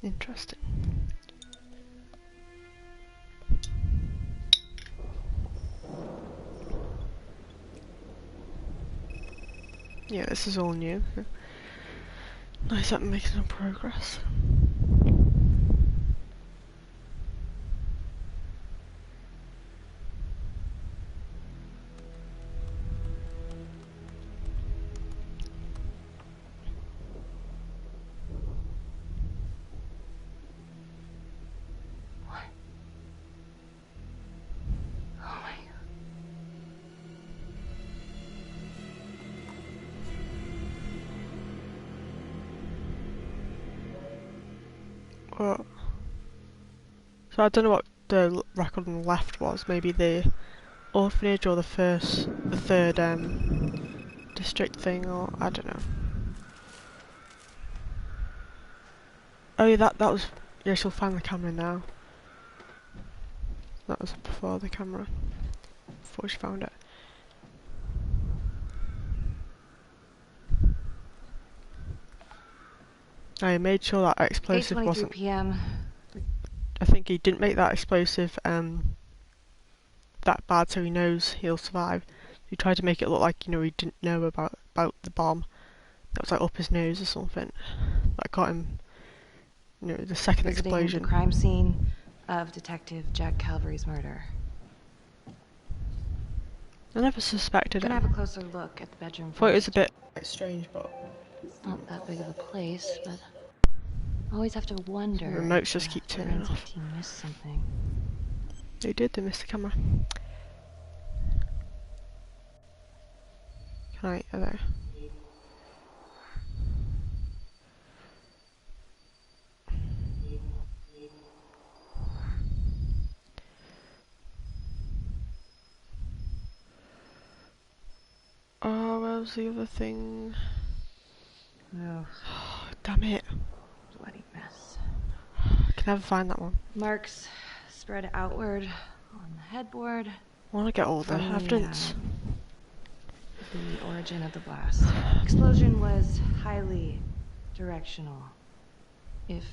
Interesting. Yeah, this is all new. Nice that making some progress. What? So I don't know what the record on the left was. Maybe the orphanage or the third district thing, or I don't know. Oh yeah, that was. Yeah, she'll find the camera now. That was before the camera. Before she found it. I made sure that explosive wasn't. 8:23 p.m. I think he didn't make that explosive that bad, so he knows he'll survive. He tried to make it look like, you know, he didn't know about the bomb that was like up his nose or something. That got him, you know, the second Visiting explosion. The crime scene of Detective Jack Calvary's murder. I never suspected it. Gonna have a closer look at the bedroom. Thought it was a bit strange, but it's not that big of a place, but I always have to wonder. The remotes just keep turning off. Team missed something. They did. They missed the camera. Can I? Hello. Oh, where was the other thing? Oh. Damn it. Bloody mess. I can never find that one. Marks spread outward on the headboard. I want to get all the evidence. The origin of the blast. Explosion was highly directional. If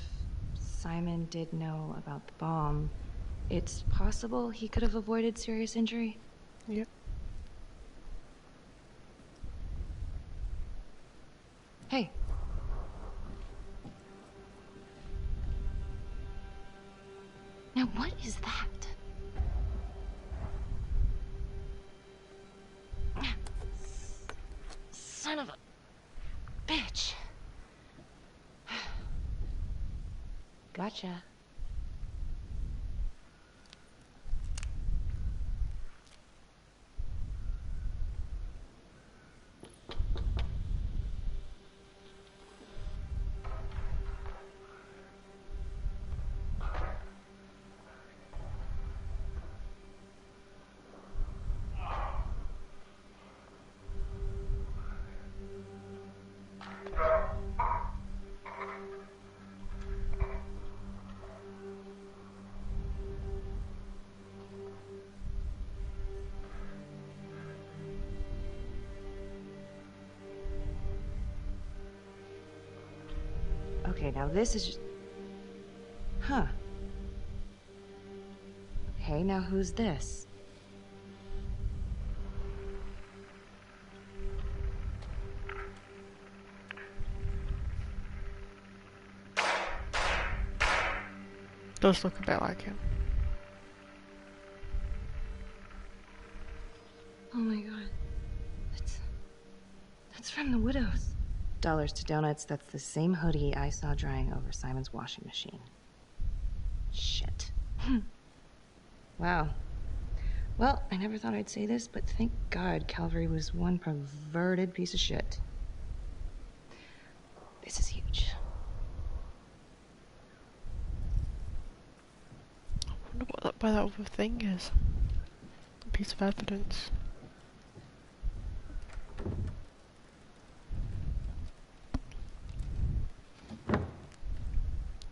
Simon did know about the bomb, it's possible he could have avoided serious injury. Yep. Hey. Now what is that? Son of a bitch. Gotcha. Okay, now this is just... Huh. Okay, now who's this? Does look a bit like him. Oh my god. That's from the Widows. Dollars to donuts, that's the same hoodie I saw drying over Simon's washing machine. Shit. Wow. Well, I never thought I'd say this, but thank God Calvary was one perverted piece of shit. This is huge. I wonder what that other thing is. A piece of evidence.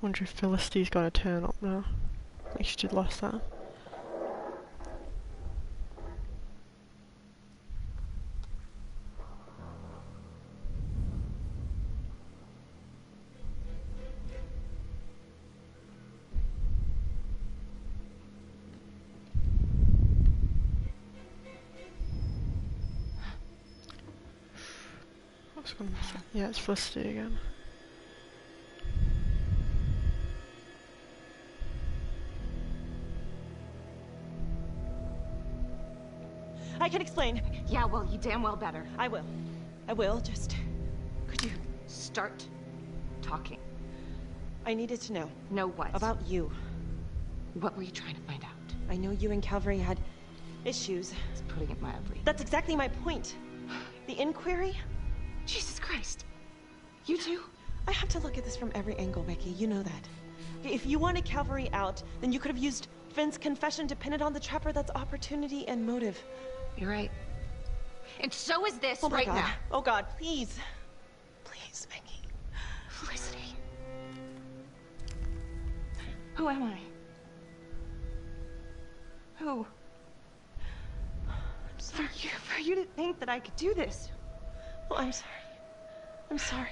Wonder if Felicity's gonna turn up now. I think she did last time. What's going on? Yeah, it's Felicity again. I can explain. Yeah, well, you damn well better. I will. I will, just... Could you... Start talking. I needed to know. Know what? About you. What were you trying to find out? I know you and Calvary had issues. It's putting it mildly. That's exactly my point. The inquiry? Jesus Christ. You too? I have to look at this from every angle, Becky. You know that. If you wanted Calvary out, then you could have used Finn's confession to pin it on the Trapper. That's opportunity and motive. You're right. And so is this Oh my right God. now. Oh God, please. Please, Becky. Felicity. Who am I? Who? For you to think that I could do this. Oh, I'm sorry. I'm sorry.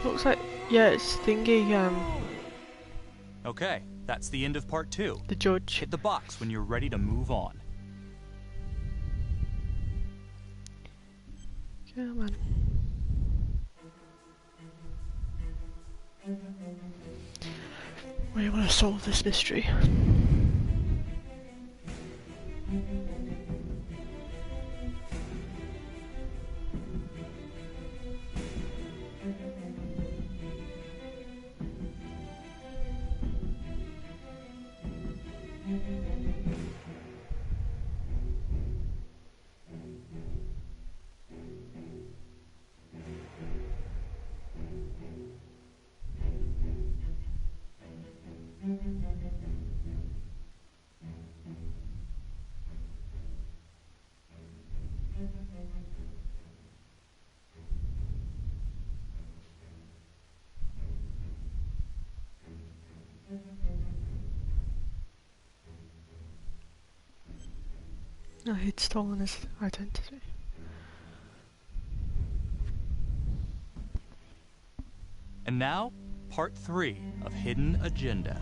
Looks like, yeah, it's thingy, Okay, that's the end of part 2. the judge. Hit the box when you're ready to move on. Come on. We want to solve this mystery. No, he'd stolen his identity. And now, part 3 of Hidden Agenda.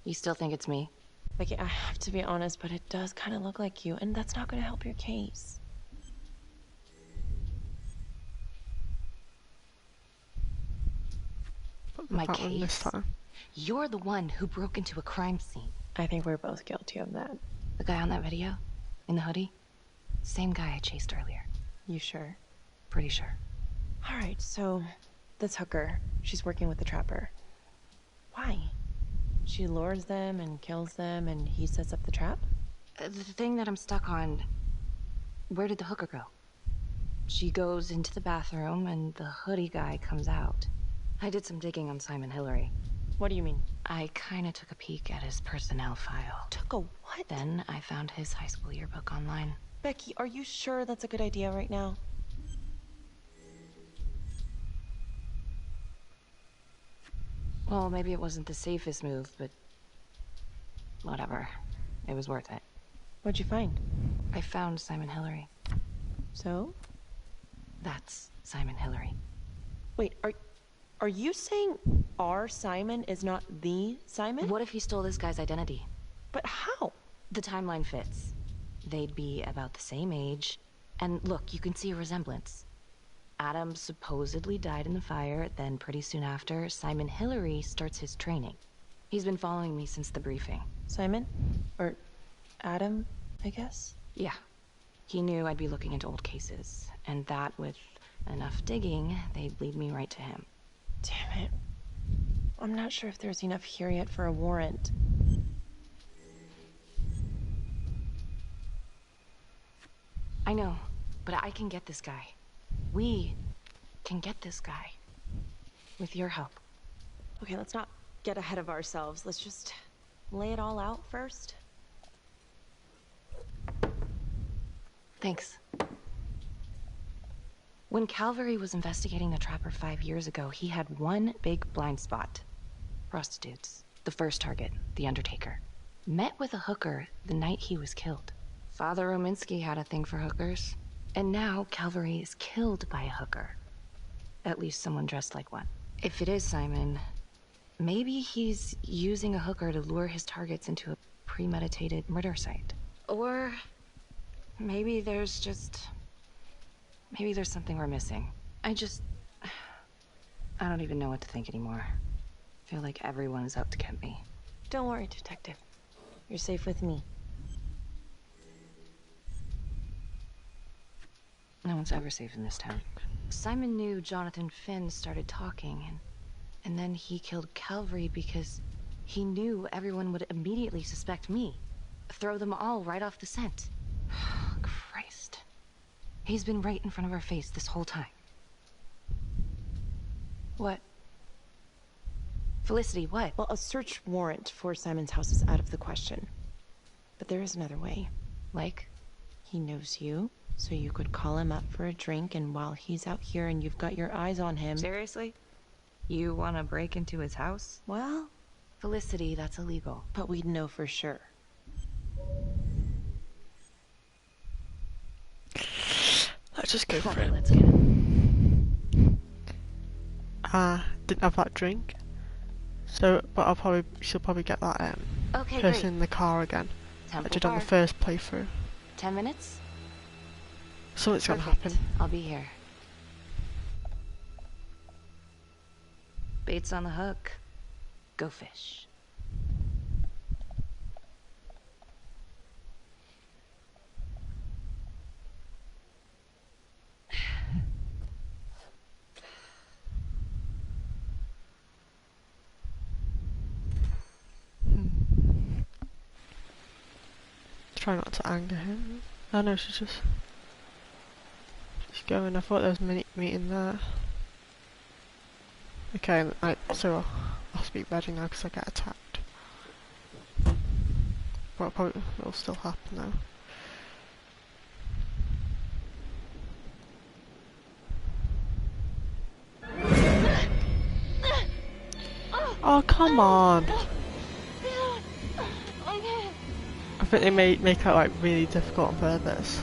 You still think it's me? Becky, I have to be honest, but it does kind of look like you, and that's not going to help your case. My case? You're the one who broke into a crime scene. I think we're both guilty of that. The guy on that video? In the hoodie? Same guy I chased earlier. You sure? Pretty sure. All right, so this hooker, she's working with the Trapper. Why? She lures them and kills them, and he sets up the trap? The thing that I'm stuck on... Where did the hooker go? She goes into the bathroom, and the hoodie guy comes out. I did some digging on Simon Hillary. What do you mean? I kinda took a peek at his personnel file. Took a what? Then I found his high school yearbook online. Becky, are you sure that's a good idea right now? Well, maybe it wasn't the safest move, but... whatever. It was worth it. What'd you find? I found Simon Hillary. So? That's Simon Hillary. Wait, are you saying our Simon is not the Simon? What if he stole this guy's identity? But how? The timeline fits. They'd be about the same age. And look, you can see a resemblance. Adam supposedly died in the fire, then pretty soon after, Simon Hillary starts his training. He's been following me since the briefing. Simon? Or Adam, I guess? Yeah. He knew I'd be looking into old cases, and that with enough digging, they'd lead me right to him. Damn it. I'm not sure if there's enough here yet for a warrant. I know. But I can get this guy. We can get this guy. With your help. Okay, let's not get ahead of ourselves. Let's just lay it all out first. Thanks. When Calvary was investigating the Trapper 5 years ago, he had one big blind spot. Prostitutes. The first target, the Undertaker. Met with a hooker the night he was killed. Father Rominsky had a thing for hookers. And now Calvary is killed by a hooker. At least someone dressed like one. If it is Simon, maybe he's using a hooker to lure his targets into a premeditated murder site. Or maybe there's something we're missing. I don't even know what to think anymore. I feel like everyone is out to get me. Don't worry, Detective. You're safe with me. No one's ever safe in this town. Simon knew Jonathan Finn started talking, and then he killed Calvary because he knew everyone would immediately suspect me. Throw them all right off the scent. Christ. He's been right in front of our face this whole time. What? Felicity, what? Well, a search warrant for Simon's house is out of the question. But there is another way. Like? He knows you, so you could call him up for a drink, and while he's out here and you've got your eyes on him... Seriously? You want to break into his house? Well... Felicity, that's illegal. But we'd know for sure. Let's just go for it. Let's get it. Didn't have that drink. So, but she'll probably get that Okay, person great. in the car again. Temple I did on the Park. first playthrough. 10 minutes? Something's gonna Perfect. happen. I'll be here. Bait's on the hook. Go fish. Try not to anger him. I know she's just going. I thought there was a meeting there. Okay, so I'll speak better now because I get attacked. But it probably will still happen though. Oh, come on! I think they make it like really difficult on purpose.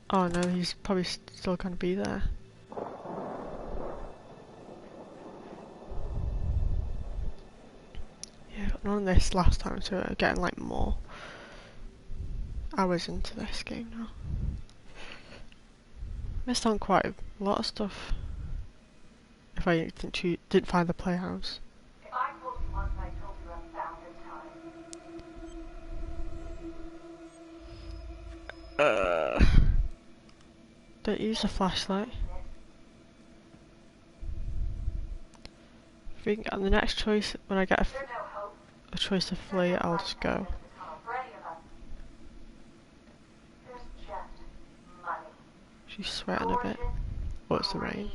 Oh no, he's probably still gonna be there. Yeah, got none of this last time, so we're getting like more hours into this game now. Missed on quite a lot of stuff. If I didn't find the playhouse. If I told you once, I told you 1,000 times. Don't use the flashlight. If we can get on the next choice, when I get a choice to flee, I'll just go. She's sweating a bit. Oh, it's the rain.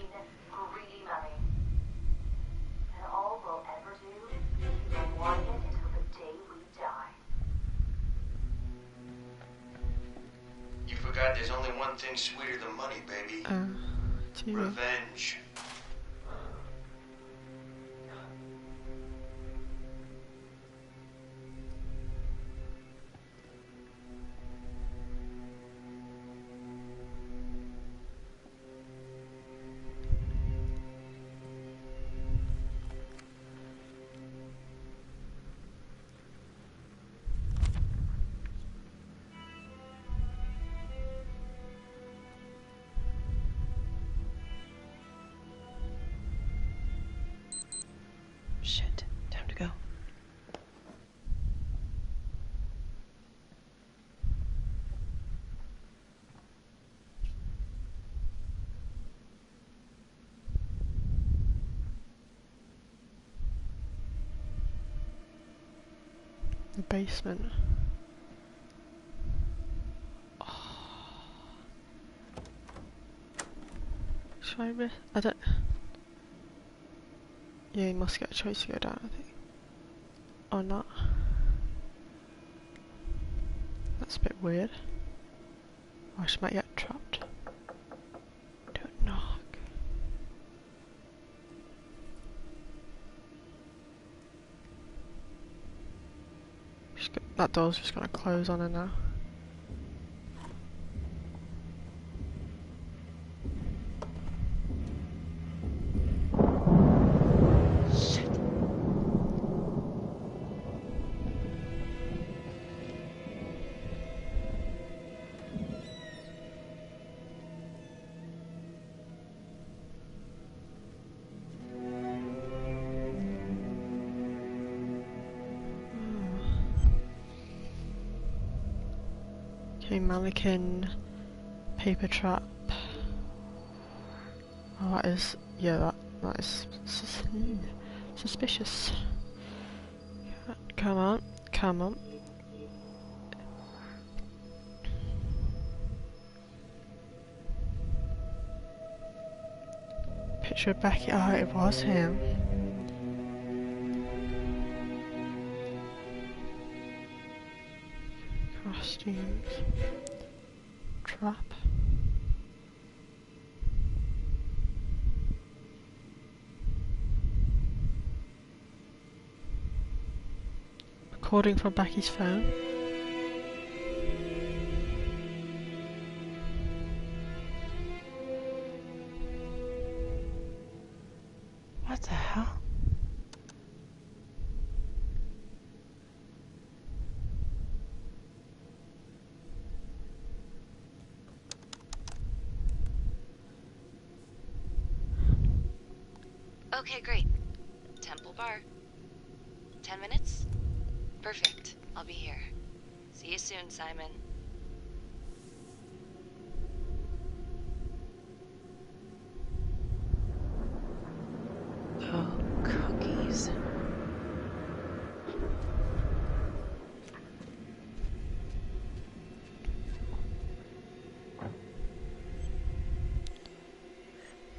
You forgot there's only one thing sweeter than money, baby. TV. Revenge. The basement. Should I risk? I don't. Yeah, you must get a choice to go down, I think. Or not. That's a bit weird. Or she might get trapped. Don't knock. That door's just gonna close on her now. Mannequin, paper trap. Oh, that is, yeah, that is suspicious. Come on, come on. Picture of Becky. Oh, it was him. Costumes. Trap. Recording from Becky's phone. What the hell? Okay, great. Temple Bar. 10 minutes? Perfect. I'll be here. See you soon, Simon. Oh, cookies.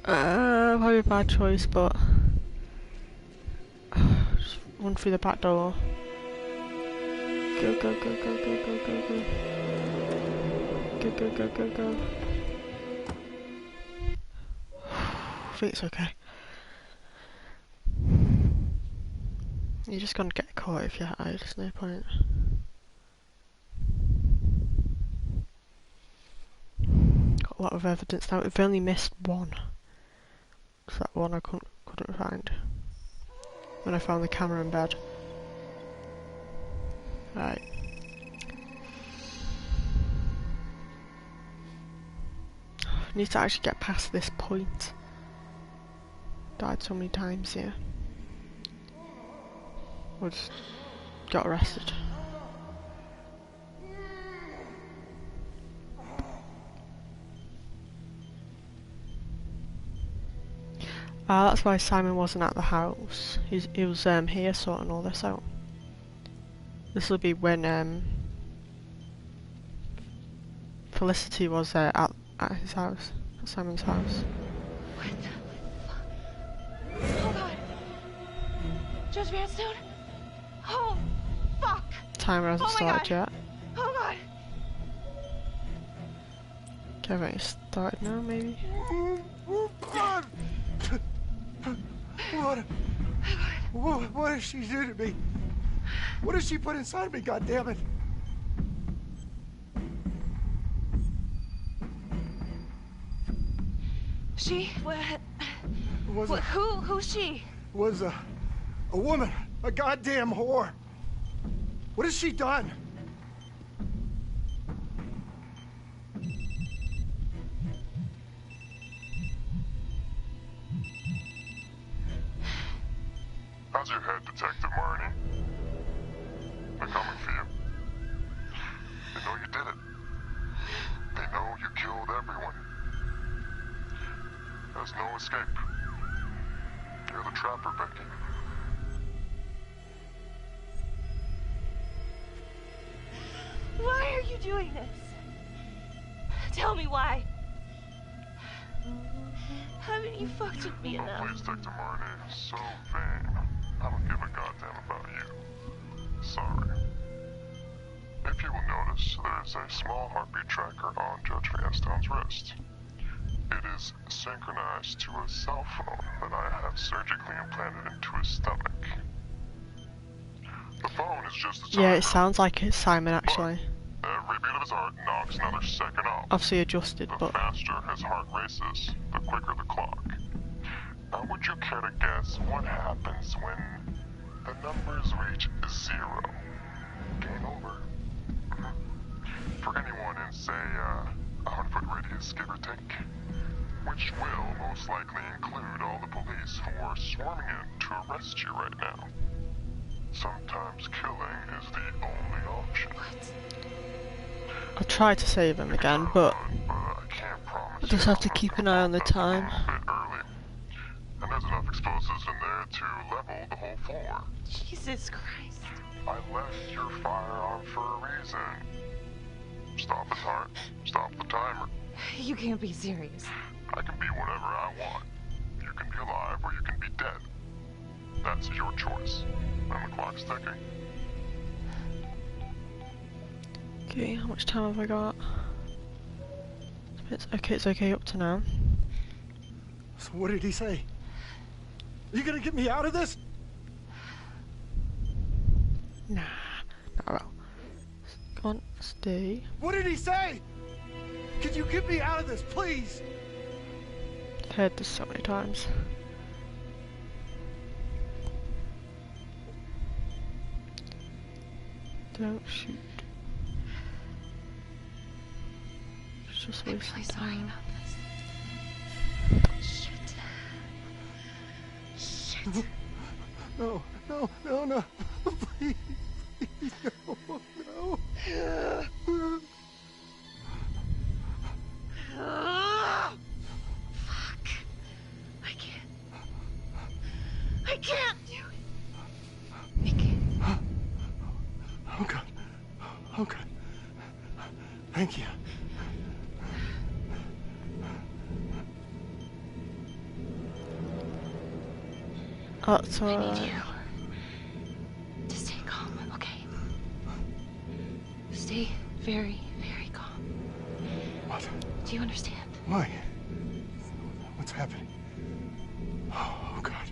Probably a bad choice, but just run through the back door. Go, go, go, go, go, go, go, go. Go, go, go, go, go. I think it's okay. You're just gonna get caught if you hide, there's no point. Got a lot of evidence now. We've only missed one. So that one I couldn't find when I found the camera in bed. Right. I need to actually get past this point. Died so many times here. Or just got arrested. That's why Simon wasn't at the house. He was here sorting all this out. This will be when Felicity was at his house, at Simon's house. What the fuck? Oh god! Judge Vanstone? Oh, fuck! Timer hasn't started yet. Oh god! Okay, right, started now maybe? Oh god! What did she do to me? What did she put inside me, goddammit? She? Who's she? Was a woman, a goddamn whore. What has she done? How's your head, Detective Marnie? They're coming for you. They know you did it. They know you killed everyone. There's no escape. You're the trapper, Becky. doing this? Tell me why. Haven't you fucked with me enough? Please, Detective Marnie. So vain. I don't give a goddamn about you. Sorry. If you will notice, there is a small heartbeat tracker on Judge Vanstone's wrist. It is synchronized to a cell phone that I have surgically implanted into his stomach. The phone is just a timer. Yeah, it sounds like it's Simon actually. Every beat of his heart knocks another second off. Obviously adjusted, The but faster his heart races, the quicker the clock. Now, would you care to guess what happens when the numbers reach 0? Game over. For anyone in, say, 100-foot radius, give or take, which will most likely include all the police who are swarming in to arrest you right now. Sometimes killing is the only option. I'll try to save him again, but I just have to keep an eye on the time. And there's enough explosives in there to level the whole floor. Jesus Christ. I left your firearm for a reason. Stop his heart. Stop the timer. You can't be serious. I can be whatever I want. You can be alive or you can be dead. That's your choice. And the clock's ticking. Okay, how much time have I got? It's okay up to now. So what did he say? You gonna get me out of this? Nah. No, come on, stay. What did he say? Could you get me out of this, please? I've heard this so many times. Don't shoot. It's just wasting time. Shit. Shit. No, no, no, no. Please, please, no, no. Fuck. I can't do it. I can't. Oh, God. Oh, God. Thank you. That's I alright. need you to stay calm, okay? Stay very, very calm. What? Do you understand? Why? What's happening? Oh, God.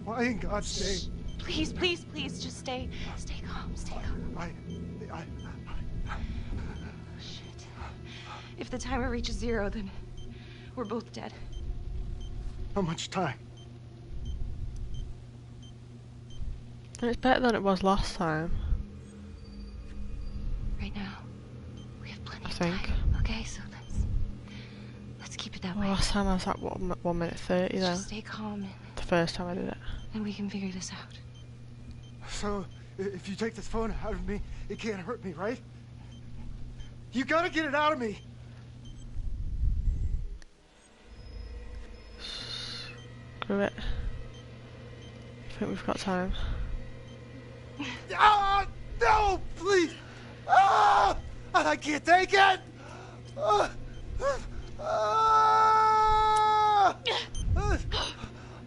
Why in God's name? Please, please, please, just stay calm, stay calm. Shit. If the timer reaches 0, then we're both dead. How much time? It's better than it was last time. Right now, we have plenty of time. Okay, so let's keep it that way. Last time I was at 1 minute 30 though. Just stay calm The first time I did it. and we can figure this out. So, if you take this phone out of me, it can't hurt me, right? You gotta get it out of me! Screw it. I think we've got time. Ah, no, please! Ah, I can't take it!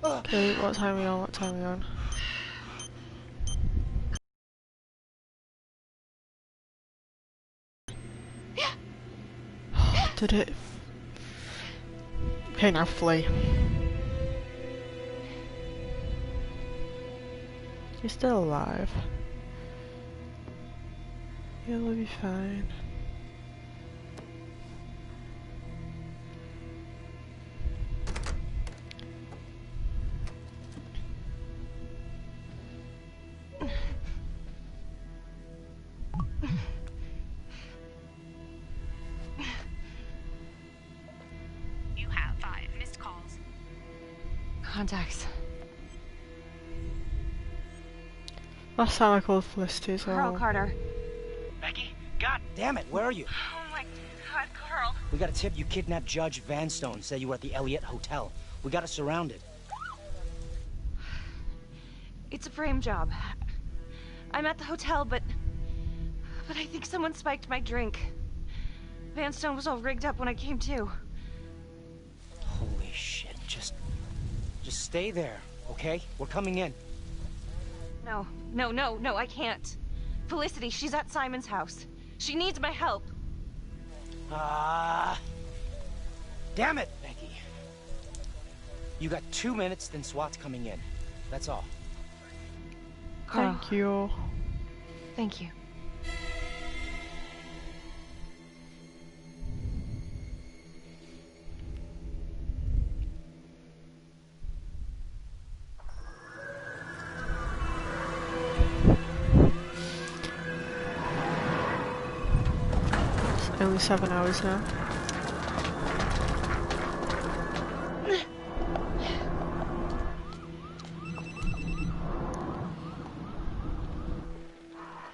Okay, what time are we on? What time are we on? Did it? Okay, now flee. You're still alive. You'll be fine. You have 5 missed calls. Contacts. Last time I called Felicity, so... Carl Carter. Becky? God damn it, where are you? Oh my God, Carl. We got a tip you kidnapped Judge Vanstone. Said you were at the Elliott Hotel. We got it surrounded. It's a frame job. I'm at the hotel, but I think someone spiked my drink. Vanstone was all rigged up when I came to. Holy shit, just stay there, okay? We're coming in. No, I can't. Felicity, she's at Simon's house. She needs my help. Damn it, Becky. You got 2 minutes, then SWAT's coming in. That's all. Carl. Thank you. Thank you. It's only 7 hours now.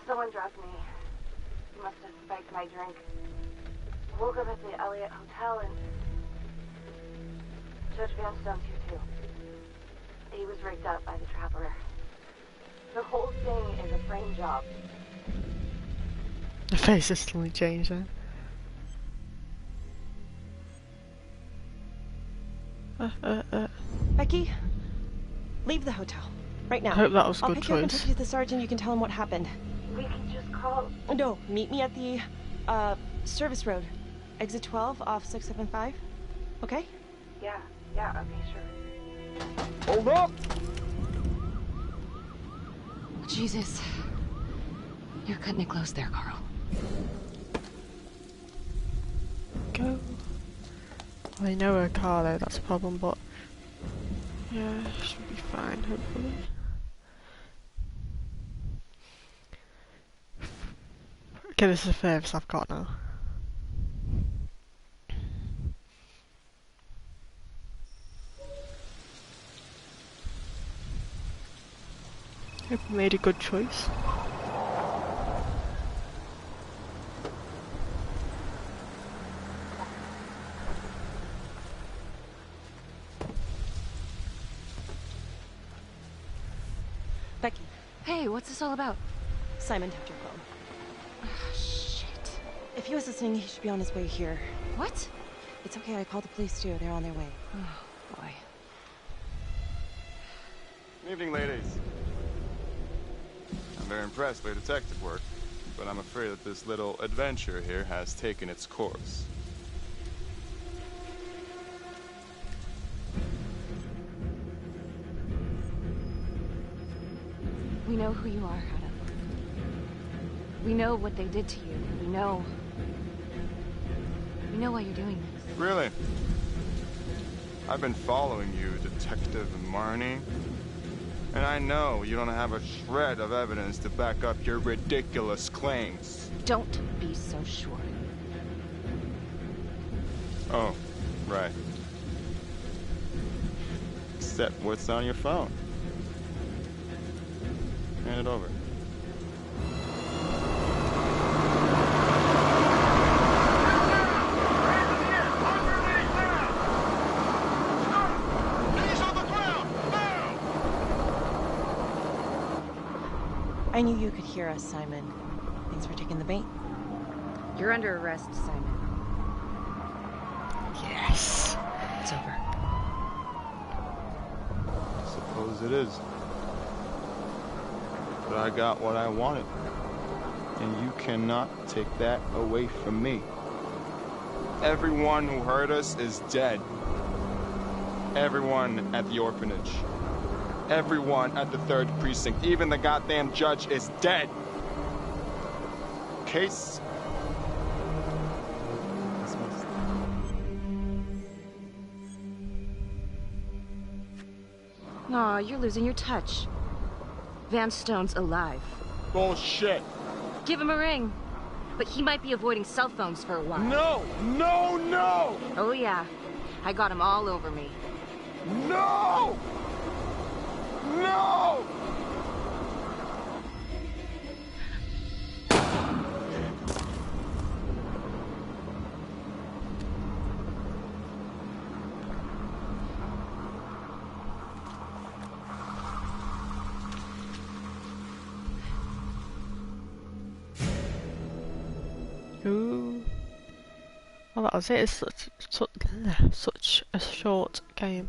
Someone drugged me. He must have spiked my drink. Woke up at the Elliott Hotel and Judge Vanstone's here too. He was rigged up by the Trapper. The whole thing is a frame job. The face has suddenly changed then. Becky, leave the hotel right now. I hope that was a I'll good pick you up and choice. take you to the sergeant. You can tell him what happened. We can just call. No, meet me at the service road, exit 12 off 675. Okay? Yeah, okay, sure. Hold up! Jesus. You're cutting it close there, Carl. Go. I know a car though, that's a problem, but yeah, should be fine, hopefully. Okay, this is the furthest I've got now. Hope I made a good choice. Becky. Hey, what's this all about? Simon tapped your phone. Shit. If he was listening, he should be on his way here. What? It's okay, I called the police too. They're on their way. Oh, boy. Good evening, ladies. I'm very impressed by your detective work, but I'm afraid that this little adventure here has taken its course. We know who you are, Adam. We know what they did to you. We know why you're doing this. Really? I've been following you, Detective Marnie. And I know you don't have a shred of evidence to back up your ridiculous claims. Don't be so sure. Oh, right. Except what's on your phone. Hand it over. I knew you could hear us, Simon. Thanks for taking the bait. You're under arrest, Simon. Yes. It's over. Suppose it is. But I got what I wanted. And you cannot take that away from me. Everyone who hurt us is dead. Everyone at the orphanage. Everyone at the 3rd precinct. Even the goddamn judge is dead. Case. Aw, you're losing your touch. Vanstone's alive. Bullshit. Give him a ring. But he might be avoiding cell phones for a while. No! No, no! Oh yeah. I got him all over me. No! No! Oh, that was it. It's such a short game.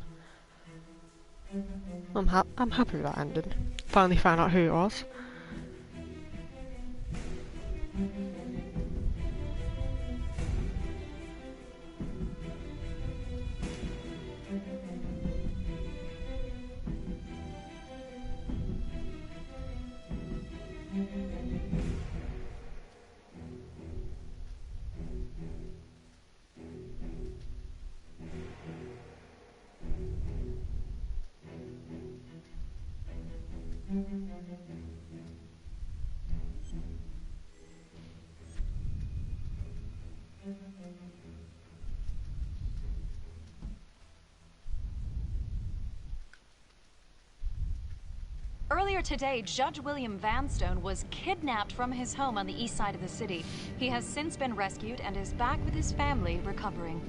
I'm happy with that ending. Finally found out who it was. Earlier today, Judge William Vanstone was kidnapped from his home on the east side of the city. He has since been rescued and is back with his family recovering.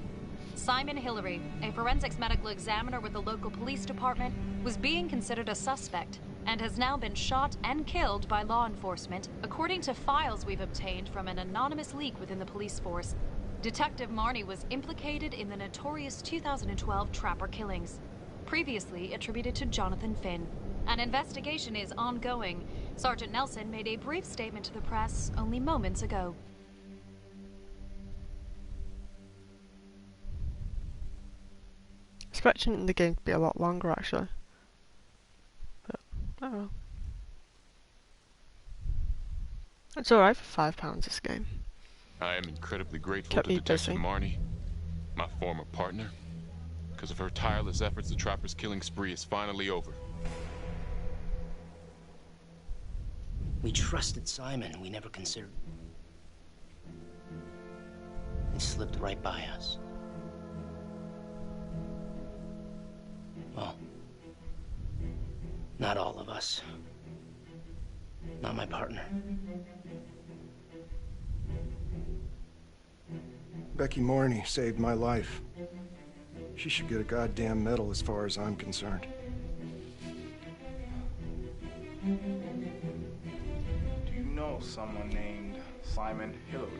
Simon Hillary, a forensics medical examiner with the local police department, was being considered a suspect and has now been shot and killed by law enforcement, according to files we've obtained from an anonymous leak within the police force. Detective Marnie was implicated in the notorious 2012 Trapper killings, previously attributed to Jonathan Finn. An investigation is ongoing. Sergeant Nelson made a brief statement to the press only moments ago. Expecting the game to be a lot longer, actually. But, oh well. It's alright for £5 this game. I am incredibly grateful Kept to me Detective busy. Marnie, my former partner. Because of her tireless efforts, the Trapper's killing spree is finally over. We trusted Simon. We never considered. He slipped right by us. Well, not all of us. Not my partner. Becky Marnie saved my life. She should get a goddamn medal as far as I'm concerned. Do you know someone named Simon Hillary?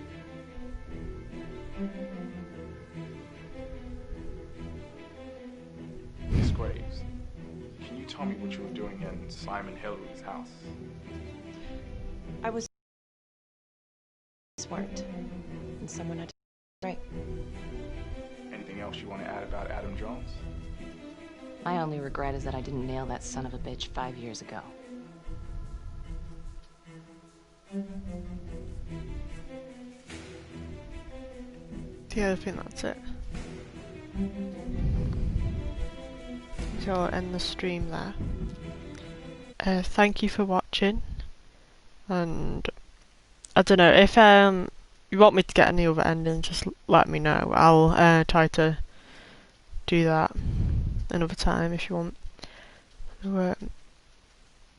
Miss Graves, can you tell me what you were doing in Simon Hillary's house? I was weren't, and someone had to right. Anything else you want to add about Adam Jones? My only regret is that I didn't nail that son of a bitch 5 years ago. Yeah, I think that's it. So I'll end the stream there. Thank you for watching, and I don't know if you want me to get any other endings, just let me know. I'll try to do that another time if you want. So,